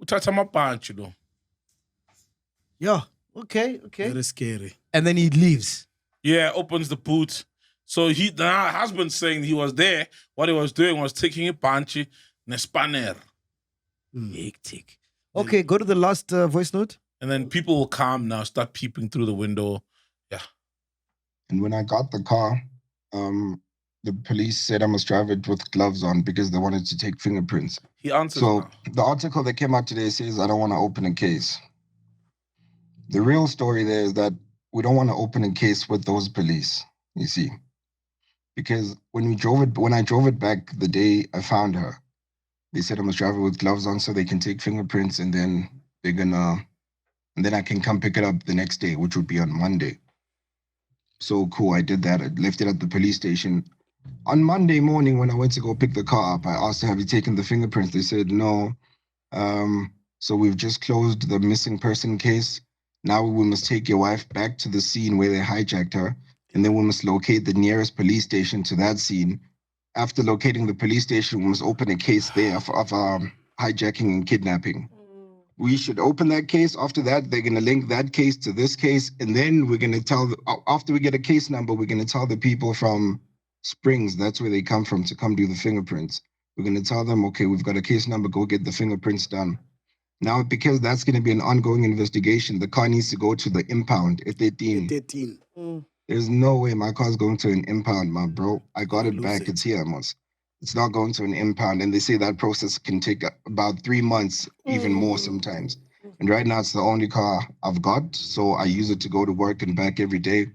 Uthatha amabhantshi lo. Yeah, okay. Very scary. And then he leaves. Yeah, opens the boot. So her husband saying he was there. What he was doing was taking a panchi nespaner. Hectic. Okay, go to the last voice note. And then people will come now, start peeping through the window. Yeah. And when I got the car, the police said I must drive it with gloves on because they wanted to take fingerprints. He answers So now. the article that came out today says I don't want to open a case. The real story there is that we don't want to open a case with those police, you see. Because when I drove it back the day I found her, they said I must drive it with gloves on so they can take fingerprints and then I can come pick it up the next day, which would be on Monday. So cool, I did that. I left it at the police station. On Monday morning, when I went to go pick the car up, I asked them, have you taken the fingerprints? They said no. So we've just closed the missing person case. Now we must take your wife back to the scene where they hijacked her, and then we must locate the nearest police station to that scene. After locating the police station, we must open a case there of hijacking and kidnapping. We should open that case. After that, they're going to link that case to this case, and then we're going to after we get a case number, we're going to tell the people from Springs, that's where they come from, to come do the fingerprints. We're going to tell them, okay, we've got a case number, go get the fingerprints done. Now, because that's going to be an ongoing investigation, the car needs to go to the impound at 13. There's no way my car's going to an impound, my bro. I got it back. It's here, almost. It's not going to an impound. And they say that process can take about 3 months, even more sometimes. And right now, it's the only car I've got. So I use it to go to work and back every day.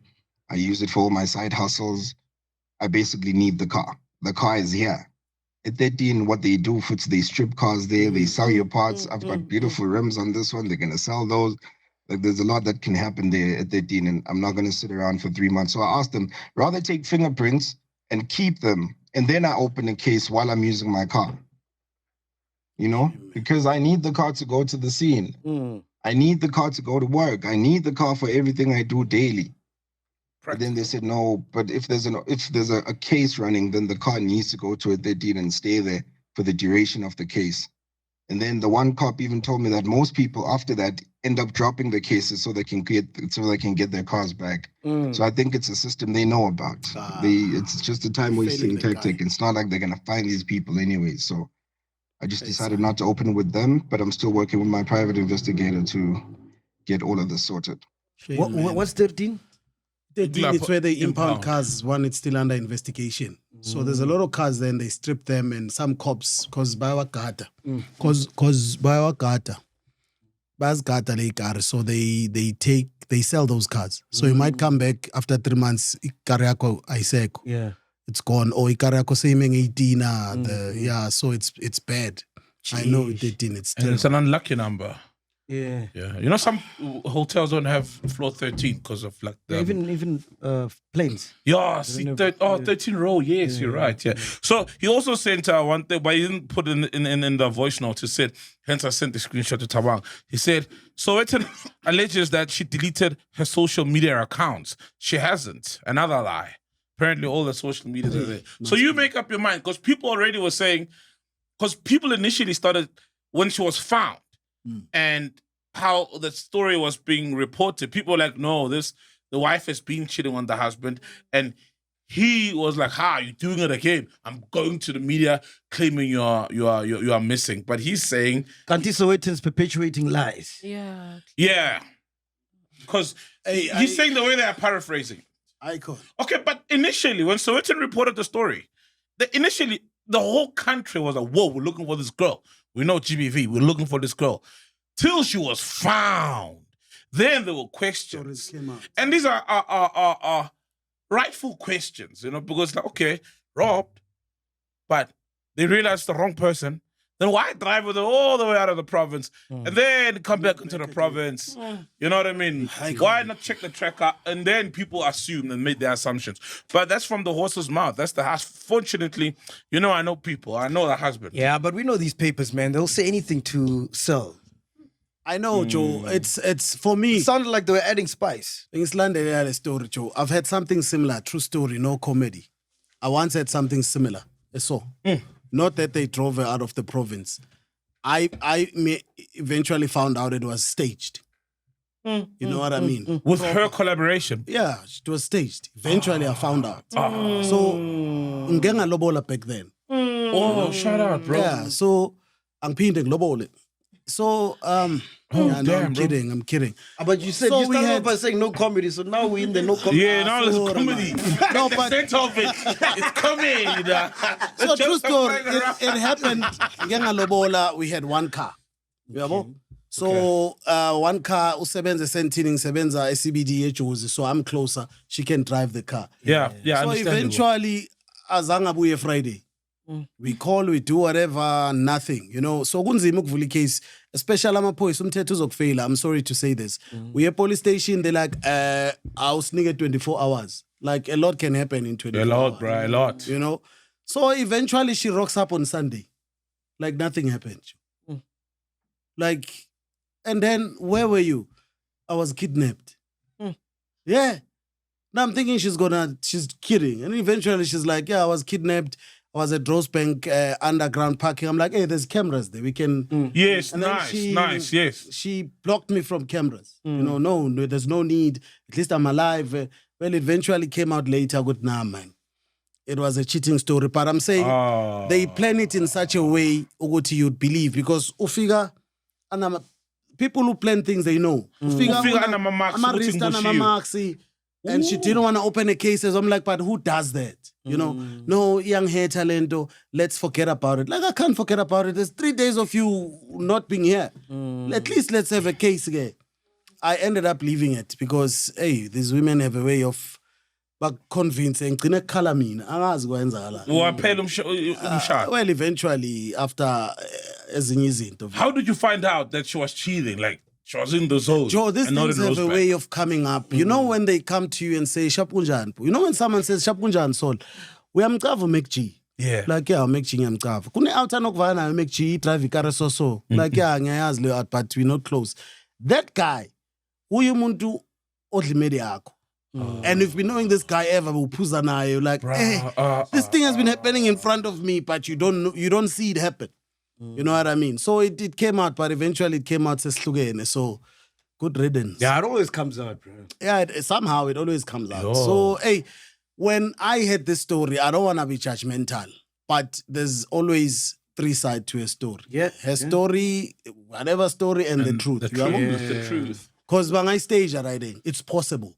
I use it for all my side hustles. I basically need the car. The car is here. At 13, what they do, they strip cars there, they sell your parts. I've got beautiful rims on this one. They're going to sell those. Like, there's a lot that can happen there at 13, and I'm not going to sit around for 3 months. So I asked them, rather take fingerprints and keep them. And then I open a case while I'm using my car. You know, because I need the car to go to the scene. I need the car to go to work. I need the car for everything I do daily. But then they said, no, but if there's a case running, then the car needs to go to a 13 and stay there for the duration of the case. And then the one cop even told me that most people after that end up dropping the cases so they can get their cars back. So I think it's a system they know about. It's just a time wasting tactic. It's not like they're gonna find these people anyway. So I just decided not to open with them, but I'm still working with my private investigator to get all of this sorted. What's 13? 13 is where they impound cars when it's still under investigation. So there's a lot of cars then, they strip them, and some cops, because bayawagada. Because bayawagada. Bayazigada le car, so they sell those cars. So you might come back after 3 months, car yako ayiseko. Yeah. It's gone. Or car yako saying 18, so it's bad. I know 13, it's terrible. And it's an unlucky number. Yeah. Yeah. You know, some hotels don't have floor 13 because of like the... Even planes. Yeah, see, 13 row. Yes, you're right. Yeah. So he also sent one thing, but he didn't put in the voice note. He said, hence I sent the screenshot to Tabang. He said, Sowetan alleges that she deleted her social media accounts. She hasn't. Another lie. Apparently all the social media are there. So you make up your mind, because people already were saying, because people initially started when she was found. And how the story was being reported, people were like, no, the wife has been cheating on the husband, and he was like, you're doing it again. I'm going to the media claiming you are missing. But he's saying Kanti Sowetan's perpetuating lies. Yeah. Because he's saying the way they are paraphrasing. Okay, but initially when Sowetan reported the story, the whole country was like, whoa, we're looking for this girl. We know GBV, we're looking for this girl. Till she was found. Then there were questions. And these are rightful questions, you know, because, like, okay, robbed, but they realized the wrong person. Then why drive with her all the way out of the province and then come back into the province? You know what I mean? Why not check the tracker? And then people assume and make their assumptions. But that's from the horse's mouth. That's the house. Fortunately, you know, I know people. I know the husband. Yeah, but we know these papers, man. They'll say anything to sell. I know, Joe. It's for me. It sounded like they were adding spice. In Iceland, they had a story, Joe. I've had something similar. True story, no comedy. I once had something similar. So. Not that they drove her out of the province. I eventually found out it was staged. You know what I mean? With her collaboration? Yeah, it was staged. Eventually I found out. So, ngenga lobola back then. Oh, shout out, bro. Yeah, so, angphinde ngilobole. So, I'm kidding. But you said, you started off by saying no comedy, so now we're in the no comedy. Yeah, now it's comedy. No, but center of it, it's comedy. So true story, it happened, ngenga lobola, we had one car. So one car, usebenza esentini, ngisebenza CBD eJozi, so I'm closer, she can drive the car. Yeah, so eventually, azange abuye Friday. We call, we do whatever, nothing, you know. So kunzima ukuvula case, especially amaphoyisa umthetho uzokufeyila. I'm sorry to say this. We at police station, they're like, I'll sneak it 24 hours. Like, a lot can happen in 24 hours. A lot, bro, a lot. You know? So eventually she rocks up on Sunday. Like nothing happened. Like, and then where were you? I was kidnapped. Yeah. Now I'm thinking she's kidding. And eventually she's like, yeah, I was kidnapped. I was at Rosebank underground parking. I'm like, hey, there's cameras there. We can... Yes, nice, yes. She blocked me from cameras. You know, no, there's no need. At least I'm alive. Well, it eventually came out later. Good, nah, man. It was a cheating story. But I'm saying they plan it in such a way, Uguti, you'd believe. Because Ufiga, and people who plan things, they know. Ufiga and she didn't want to open a case. I'm like, but who does that? You know, no young hair talento, let's forget about it. Like, I can't forget about it. There's 3 days of you not being here. At least let's have a case again. I ended up leaving it because, hey, these women have a way of convincing. Well, eventually, after how did you find out that she was cheating? Like, she was in the zone. Joe, these things have a way of coming up. You know when they come to you and say, Shapunjan. You know when someone says, Shapunjan Sol, uyamcava MacG. Yeah. Like yeah, MacG ngiyamcava. Kune out anokuvana nayo MacG drive ikare so. Like yeah, ngiyayazi leyo out, but we're not close. That guy, umuntu odla imedi yakho. And if been knowing this guy ever, uphuza nayo like, hey, this thing has been happening in front of me, but you don't see it happen. You know what I mean? So it came out, but eventually it came out seslugene. So good riddance. Yeah, it always comes out, bro. Yeah, somehow it always comes out. So hey, when I heard this story, I don't want to be judgmental, but there's always 3 sides to a story. Yeah. Her story, whatever story, and the truth. The truth. Because when I stage writing, it's possible.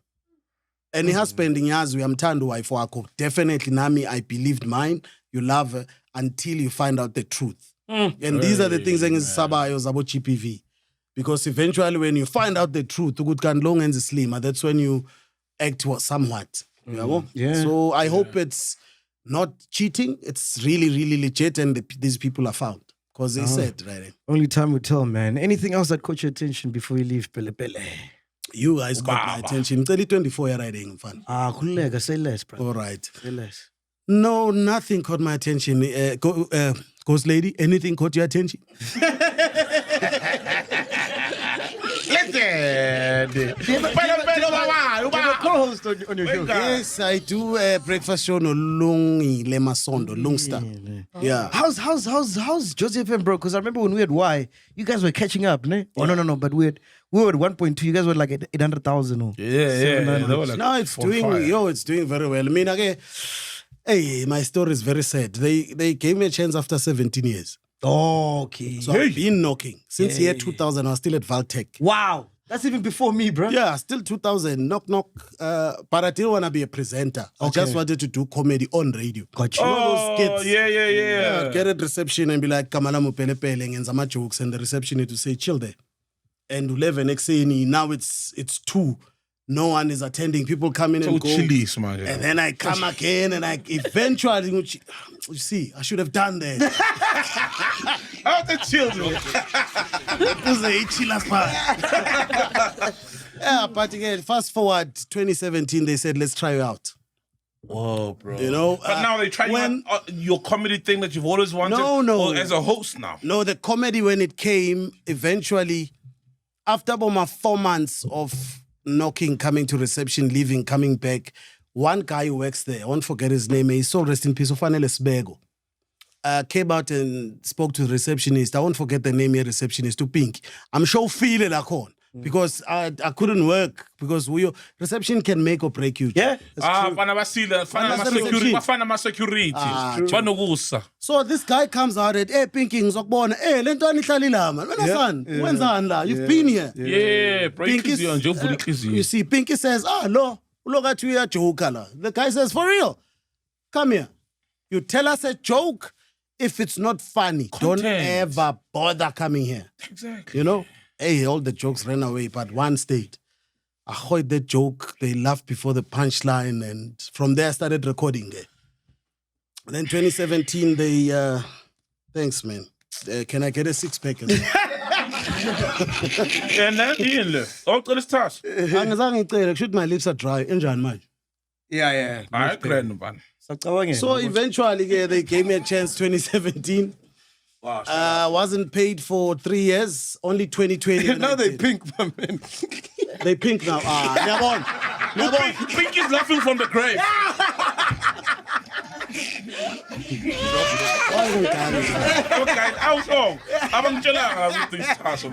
And he has spending years with Amtando wife wako. Definitely, Nami, I believed mine. You love her until you find out the truth. And these are the things that is about GPV. Because eventually, when you find out the truth, long and slim, that's when you act somewhat. Yeah. So I hope it's not cheating. It's really, really legit, and these people are found. Because they said, right? Only time will tell, man. Anything else that caught your attention before you leave, Pele Pele? You guys got my attention. It's only 24 year riding fun. Kulega, say less, bro. All right. Say less. No, nothing caught my attention. Ghost lady, anything caught your attention? Co-host on your show. Yes, I do a breakfast show no Lungi Lemasondo, Lungstar. Yeah. How's Jozi FM, bro? Because I remember when we had Y, you guys were catching up, ne? Oh no, but we were at 1.2. You guys were like at 800,000. Yeah. No, it's doing very well. I mean, okay. Hey, my story is very sad. They gave me a chance after 17 years. Oh, okay. So I've been knocking. Since year 2000, I was still at Valtech. Wow. That's even before me, bro. Yeah, still 2000, knock. But I didn't want to be a presenter. I just wanted to do comedy on radio. Got you. You know those skits? Yeah. Get at reception and be like, Kamala Pele Pele and some jokes, and the receptionist to say, chill there. And 11 next day, now it's 2. No one is attending. People come in and go. Chilly, man. And then I come again, and I eventually, you see, I should have done that. How the children? Yeah, but again, fast forward 2017, they said, let's try you out. Whoa, bro. You know? But now they try your comedy thing that you've always wanted? No. Or as a host now? No, the comedy, when it came, eventually, after about 4 months of knocking, coming to reception, leaving, coming back, one guy who works there, I won't forget his name, he's so rest in peace, Ufanele Sbego, came out and spoke to the receptionist. I won't forget the name of the receptionist, to Pink. I'm sure feel it because I couldn't work because reception can make or break you. Yeah. Security. So this guy comes out at, hey, Pinky, you've been here. Yeah, You see, Pinky says, look at you, joker. The guy says, for real, come here. You tell us a joke. If it's not funny, don't ever bother coming here. Exactly. You know? Hey, all the jokes ran away, but one stayed. I heard that joke. They laughed before the punchline, and from there I started recording there. And then 2017, they... thanks, man. Can I get a 6-pack? And then Ian left. All to this task. Shoot, my lips are dry. Enjoy, man. Yeah. So eventually, they gave me a chance 2017. Wow. Wasn't paid for 3 years, only 2020. Now they pink, my man. They pink now. Pink is laughing from the grave.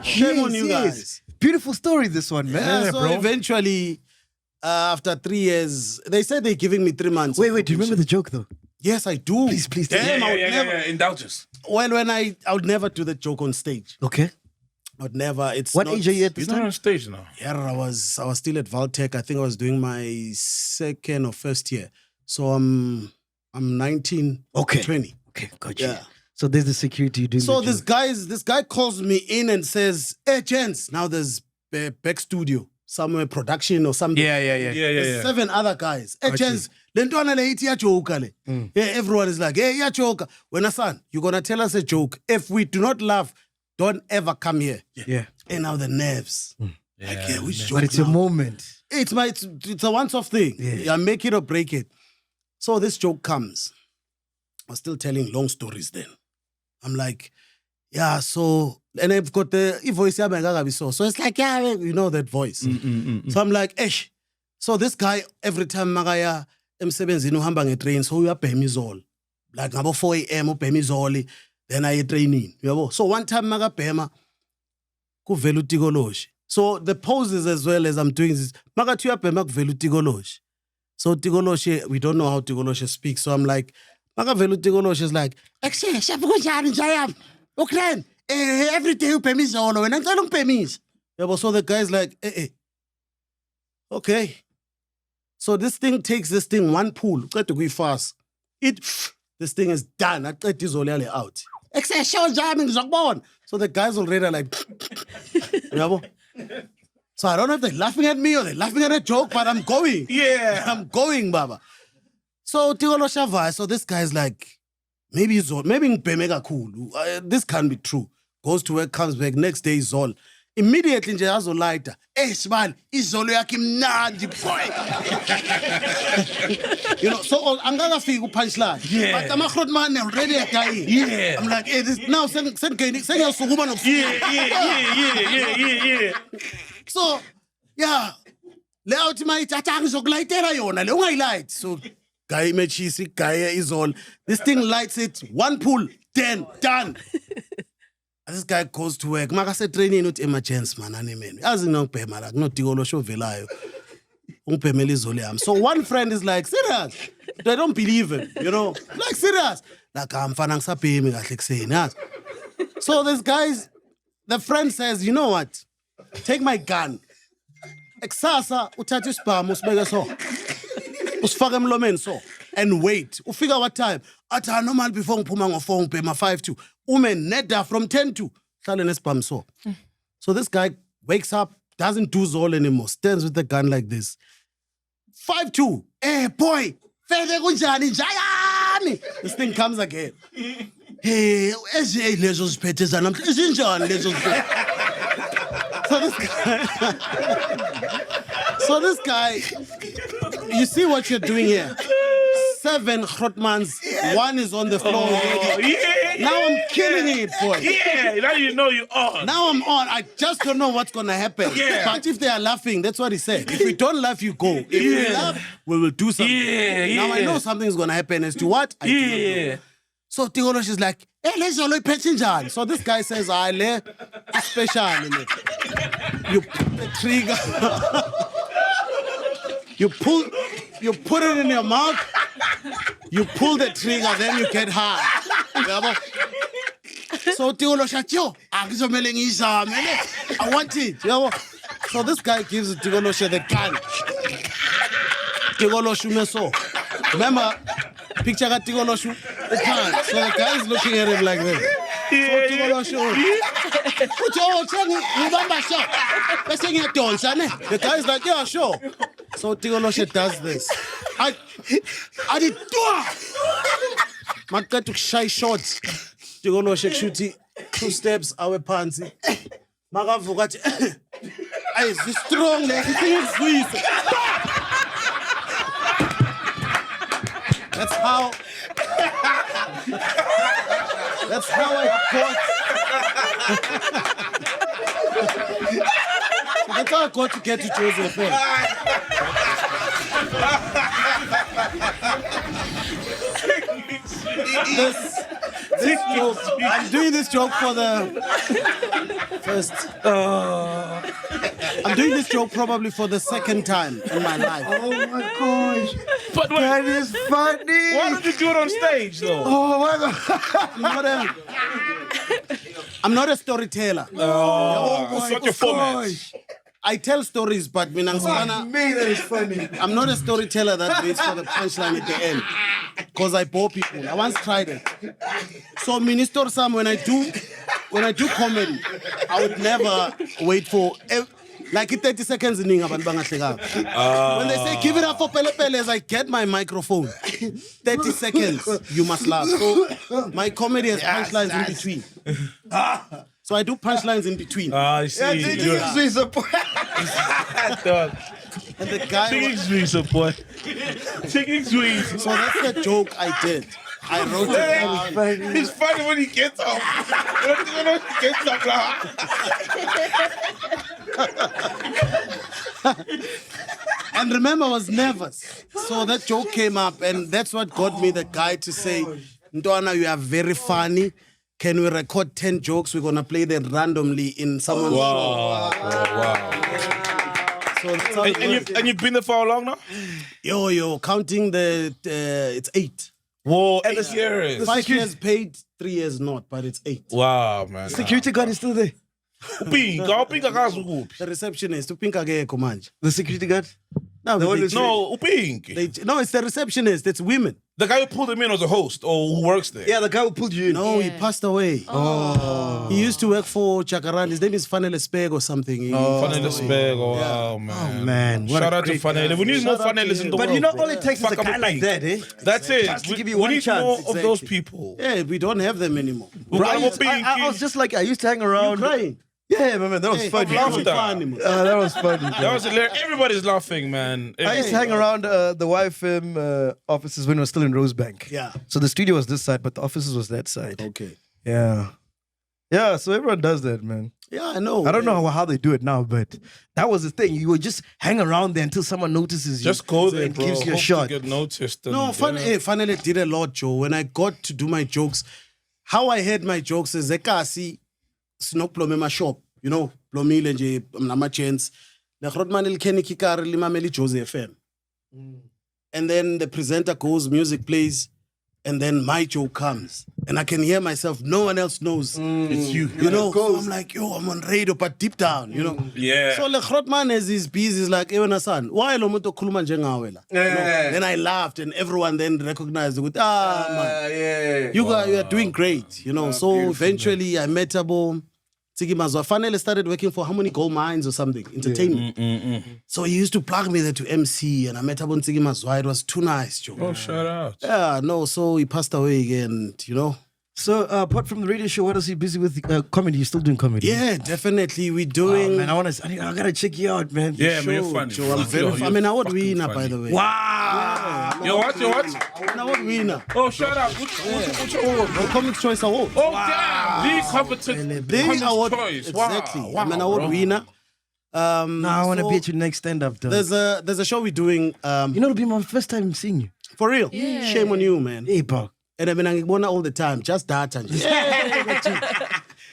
Shame on you guys. Beautiful story, this one, man. Yeah, so bro. Eventually, after 3 years, they said they're giving me 3 months. Wait, do you remember the joke, though? Yes, I do. Please. Damn, Yeah. Indulge us. Well, when I would never do the joke on stage. Okay. I would never. What age are you at this You're not time? on stage now. Yeah, I was still at Valtech. I think I was doing my second or first year. So I'm 19, Okay. 20. Okay, got you. Yeah. So there's the security you doing. So the this guy calls me in and says, "Hey, gents, now there's a back studio, somewhere production or something. Yeah. There's 7 other guys. Hey, gents, lentwana le ithi yajoka le." Yeah, everyone is like, "Hey, yajoka." When son, you're gonna tell us a joke. If we do not laugh, don't ever come here. Yeah. And now the nerves. Which joke But it's a now? moment. It's a once-off thing. Yeah. Make it or break it. So this joke comes. I was still telling long stories then. I'm like, yeah, so, and I've got the voice, so it's like, yeah, you know that voice. So I'm like, esh. So this guy, every time Magaya emsebenzini uhamba ngetrain, so uyapay me zol. Like about 4 a.m. upay me zoli, then I training. So one time magapema, kuvelu tigoloshi. So the poses as well as I'm doing this, magatu yapema kuvelu tigoloshi. So tigoloshi, we don't know how tigoloshi speaks. So I'm like, magavelu tigoloshi is like, every day you pay me zolo, and I'm going pay me. So the guy's like, okay. So this thing takes this thing one pull. Got to go fast. This thing is done. I got this all out. So the guys already like, so I don't know if they're laughing at me or they're laughing at a joke, but I'm going. Yeah. I'm going, Baba. So Tigolo Shava, so this guy's like, maybe Pemega cool. This can't be true. Goes to work, comes back, next day is all. Immediately nje azolaita. Man, izolo yakhe imnandi boy. You know, so angakafika upunchline. Yeah. But amakrot man already dying. Yeah. I'm like, hey, this now sengiyasukuma Yeah. So, yeah. Layout might attack zokulayitela yona le ungayilight. So guy mechisi, guy is all. This thing lights it, one pull, 10, done. This guy goes to work. Maka se training not emergency man anemeni. As no pema like no tigolo show velayo. Umpemeli zole. So one friend is like, serious? They don't believe him, you know? Like serious. Like I'm fanang sa pemi like saying that. So this guy's the friend says, you know what? Take my gun. Eksasa uthatha isibhamu usibeke so. Usifake emlomeni so and wait. Ufika what time? Athi normal before ngiphuma ngo4 ngibhema 5 to ume neda from 10 to hlale nesibhamu so. So this guy wakes up, doesn't do zol anymore, stands with the gun like this. 5-2. Hey boy, fede kunjani njayani? This thing comes again. Hey, lezo ziphethe zanamhla ezinjani lezo ziphethe? So this guy, you see what you're doing here? 7 Grotmans, one is on the floor. Now I'm killing it, boy. Yeah, now you know you're on. Now I'm on. I just don't know what's gonna happen. Yeah. But if they are laughing, that's what he said. If we don't laugh, you go. If we laugh, we will do something. Now I know something's gonna happen. As to what? I do not know. So Tigolosh is like, hey, let's all pitching. So this guy says, I le special. You pull the trigger. You put it in your mouth. You pull the trigger, then you get high. So Tigolosh, I want it. So this guy gives Tigolosh the gun. Tigolosh so. Remember, picture at Tigolosh, the gun. So the guy is looking at him like this. So Tigolosh, the guy is like, yeah, sure. So Tigolosh does this. I did Maka took shy shots. Tigolosh shooty 2 steps away pantsy. Maka vugati. Is this strong like this is sweet. That's how I got. So that's how I got to get to Jozi FM. This joke, I'm doing this joke for the first. I'm doing this joke probably for the second time in my life. Oh my gosh. But wait, That is funny. why don't you do it on stage though? Oh my God. I'm not a storyteller. It's not your format. I tell stories, but that is funny. I'm not a storyteller that waits for the punchline at the end. Because I bore people. I once tried it. So Minister Sam, when I do comedy, I would never wait for like 30 seconds in When they say give it up for Pele Pele, as I get my microphone. 30 seconds, you must laugh. So my comedy has punchlines in between. So I do punchlines in between. I see. Yeah, they support. And the guy Please support. Chicken sweet. So that's the joke I did. I wrote it down. It's funny when he gets up. When he gets up, And remember, I was nervous. So that joke came up, and that's what got me the guy to say, Ntwana, you are very funny. Can we record 10 jokes? We're going to play them randomly in someone's show. Wow. So that's how it works. And you've been there for how long now? Yo, counting it's 8. Whoa, 8 years. 5 years paid, 3 years not, but it's 8. Wow, man. Security guard is still there. The receptionist, upinka akekho manje. The security guard? No, Upink. no, it's the receptionist. It's women. The guy who pulled him in was a host or who works there. Yeah, the guy who pulled you in. No, he passed away. Oh. He used to work for Chakaran. His name is Mkhwanazi Speg or something. Mkhwanazi Speg. Wow, man. Oh, man. Shout out to Mkhwanazi. We need more Mkhwanazi in the world. But you know, all it takes is a guy like that, eh? That's it. Just to give you we one need chance. more of those people. Yeah, we don't have them anymore. I was just like, I used to hang around. You're crying. Yeah, man, that was funny. That was funny. That was funny. That was hilarious. Everybody's laughing, man. I used to hang around the YFM offices when we were still in Rosebank. Yeah. So the studio was this side, but the offices was that side. Okay. Yeah. Yeah, so everyone does that, man. Yeah, I know. I don't know how they do it now, but that was the thing. You would just hang around there until someone notices you. Just go there, and bro. gives you a Hope shot. to get noticed. And, No, finally did a lot, Joe. When I got to do my jokes, how I had my jokes is Ekasi Snow Plomema shop, you know, Plomile nje nama chance. The Rodman il Kenny Kikar limameli Jozi FM. And then the presenter goes, music plays, and then my joke comes. And I can hear myself, no one else knows. It's you. You know, so I'm like, yo, I'm on radio, but deep down, you know. Yeah. So the Rodman as he's busy, he's like, Ewana san, why lo muntu khuluma njengawe la? You know? Then I laughed, and everyone then recognized it. Man, you are doing great, you know. So eventually I met Abo. Tsigimazwa finally started working for how many gold mines or something, entertainment. So he used to plug me there to MC, and I met Abo Tsigimazwa. It was too nice, Joe. Oh, shout out. Yeah, no, so he passed away again, you know. So apart from the radio show, what is he busy with? Comedy? You still doing comedy? Yeah, definitely. We're doing. Oh, man, I gotta check you out, man. Yeah, man, you're funny. Joe, I'm very funny. I mean, I would winner, by the way. Wow. Yo, what? I would winner. Oh, shout out. Which award? The Comics Choice Award. Oh, damn. The competent The award. choice. Exactly. Wow, I mean, I would winner. Now I want to be at your next stand-up, though. There's a show we're doing. You know, it'll be my first time seeing you. For real. Yeah. Shame on you, man. Hey, bro. And I mean, I'm all the time. Just that. And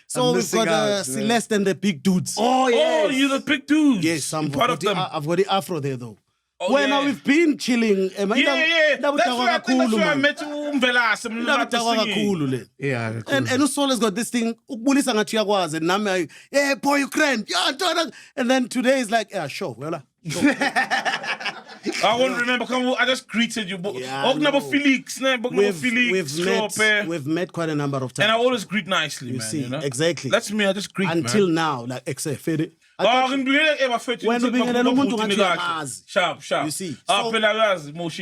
so we've got Celeste and the big dudes. Oh, you're the big dude. Yes, I'm part of them. I've got the afro there, though. Oh, Well, yeah. now we've been chilling. Yeah. That's why I met Mvelase. Yeah. And Usole's got this thing. Ukubulisa ngathi uyakwazi. And nami, yeah, boy, Ukraine. Yeah, Jordan. And then today is like, yeah, sure. Well, I won't remember. I just greeted you. Yeah, Felix. We've met quite a number of times. And I always greet nicely, man. see, You know? exactly. That's me. I just greet, Until man. now, like, Fede. Sharp. You see.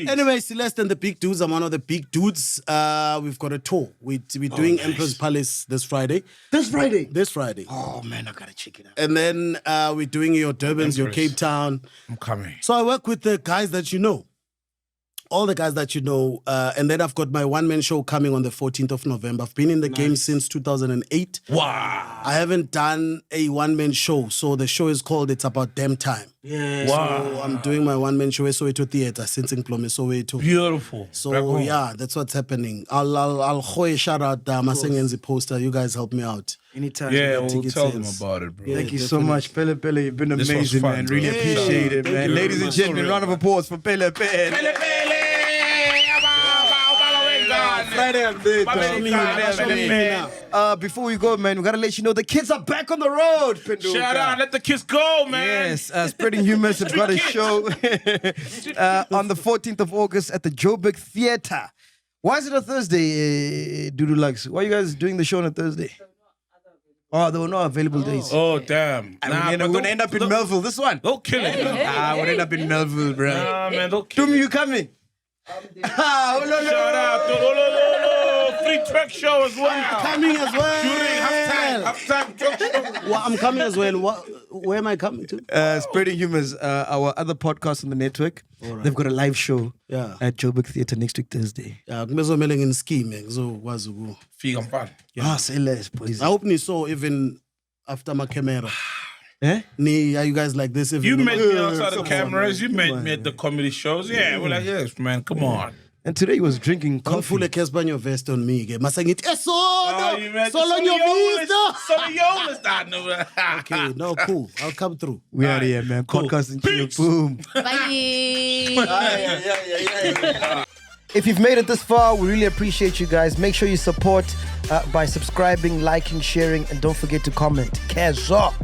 Anyway, Celeste and the big dudes. I'm one of the big dudes. We've got a tour. We're doing nice. Emperor's Palace this Friday. This Friday? This Friday. Oh, man, I gotta check it out. And then we're doing your Durbans, your Cape Town. I'm coming. So I work with the guys that you know. All the guys that you know. And then I've got my one-man show coming on the 14th of November. I've been in the game since 2008. Wow. I haven't done a one-man show. So the show is called It's About Damn Time. Yeah. Wow. So I'm doing my one-man show at Soweto Theatre since in Plome Soweto. Beautiful. So yeah, that's what's happening. I'll shout out Masengenzi poster. You guys help me out. Anytime. Yeah, we'll tell them about it, bro. Yeah. Thank you so much, Pele Pele. You've been This was amazing, fun, man. bro. Really appreciate it, Thank man. you. Ladies and gentlemen, round of applause for Pele Pele. Pele Pele. Friday update. Before we go, man, we gotta let you know the kids are back on the road. Penduka. Shout out, let the kids go, man. Yes, Spreading Humours have got a show on the 14th of August at the Joburg Theatre. Why is it a Thursday, Dudu Lux? Why are you guys doing the show on a Thursday? Oh, there were no available days. Oh, damn. We're gonna end up in Melville. This one. They'll kill it. We'll end up in Melville, bro. Nah, man, they'll kill Dumi, it. you coming? Shout out to free track show as well. Coming as well. During halftime talk show. Well, I'm coming as well. Where am I coming to? Spreading Humours, our other podcast on the network. They've got a live show at Joburg Theatre next week, Thursday. Yeah, kumezomele ngiskime ngizokwazi uku. Fika mfana. Say less, please. I hope you saw even after my camera. Eh? Are you guys like this? You met me outside the cameras. You met me at the comedy shows. Yeah, we're like, yes, man, come on. And today he was drinking coffee. Full Caspanyo vest on me. Masangit, Solo Okay, no, cool. I'll come through. We are here, man. Cool. Podcasting chill. Boom. Bye. If you've made it this far, we really appreciate you guys. Make sure you support by subscribing, liking, sharing, and don't forget to comment. Cash up.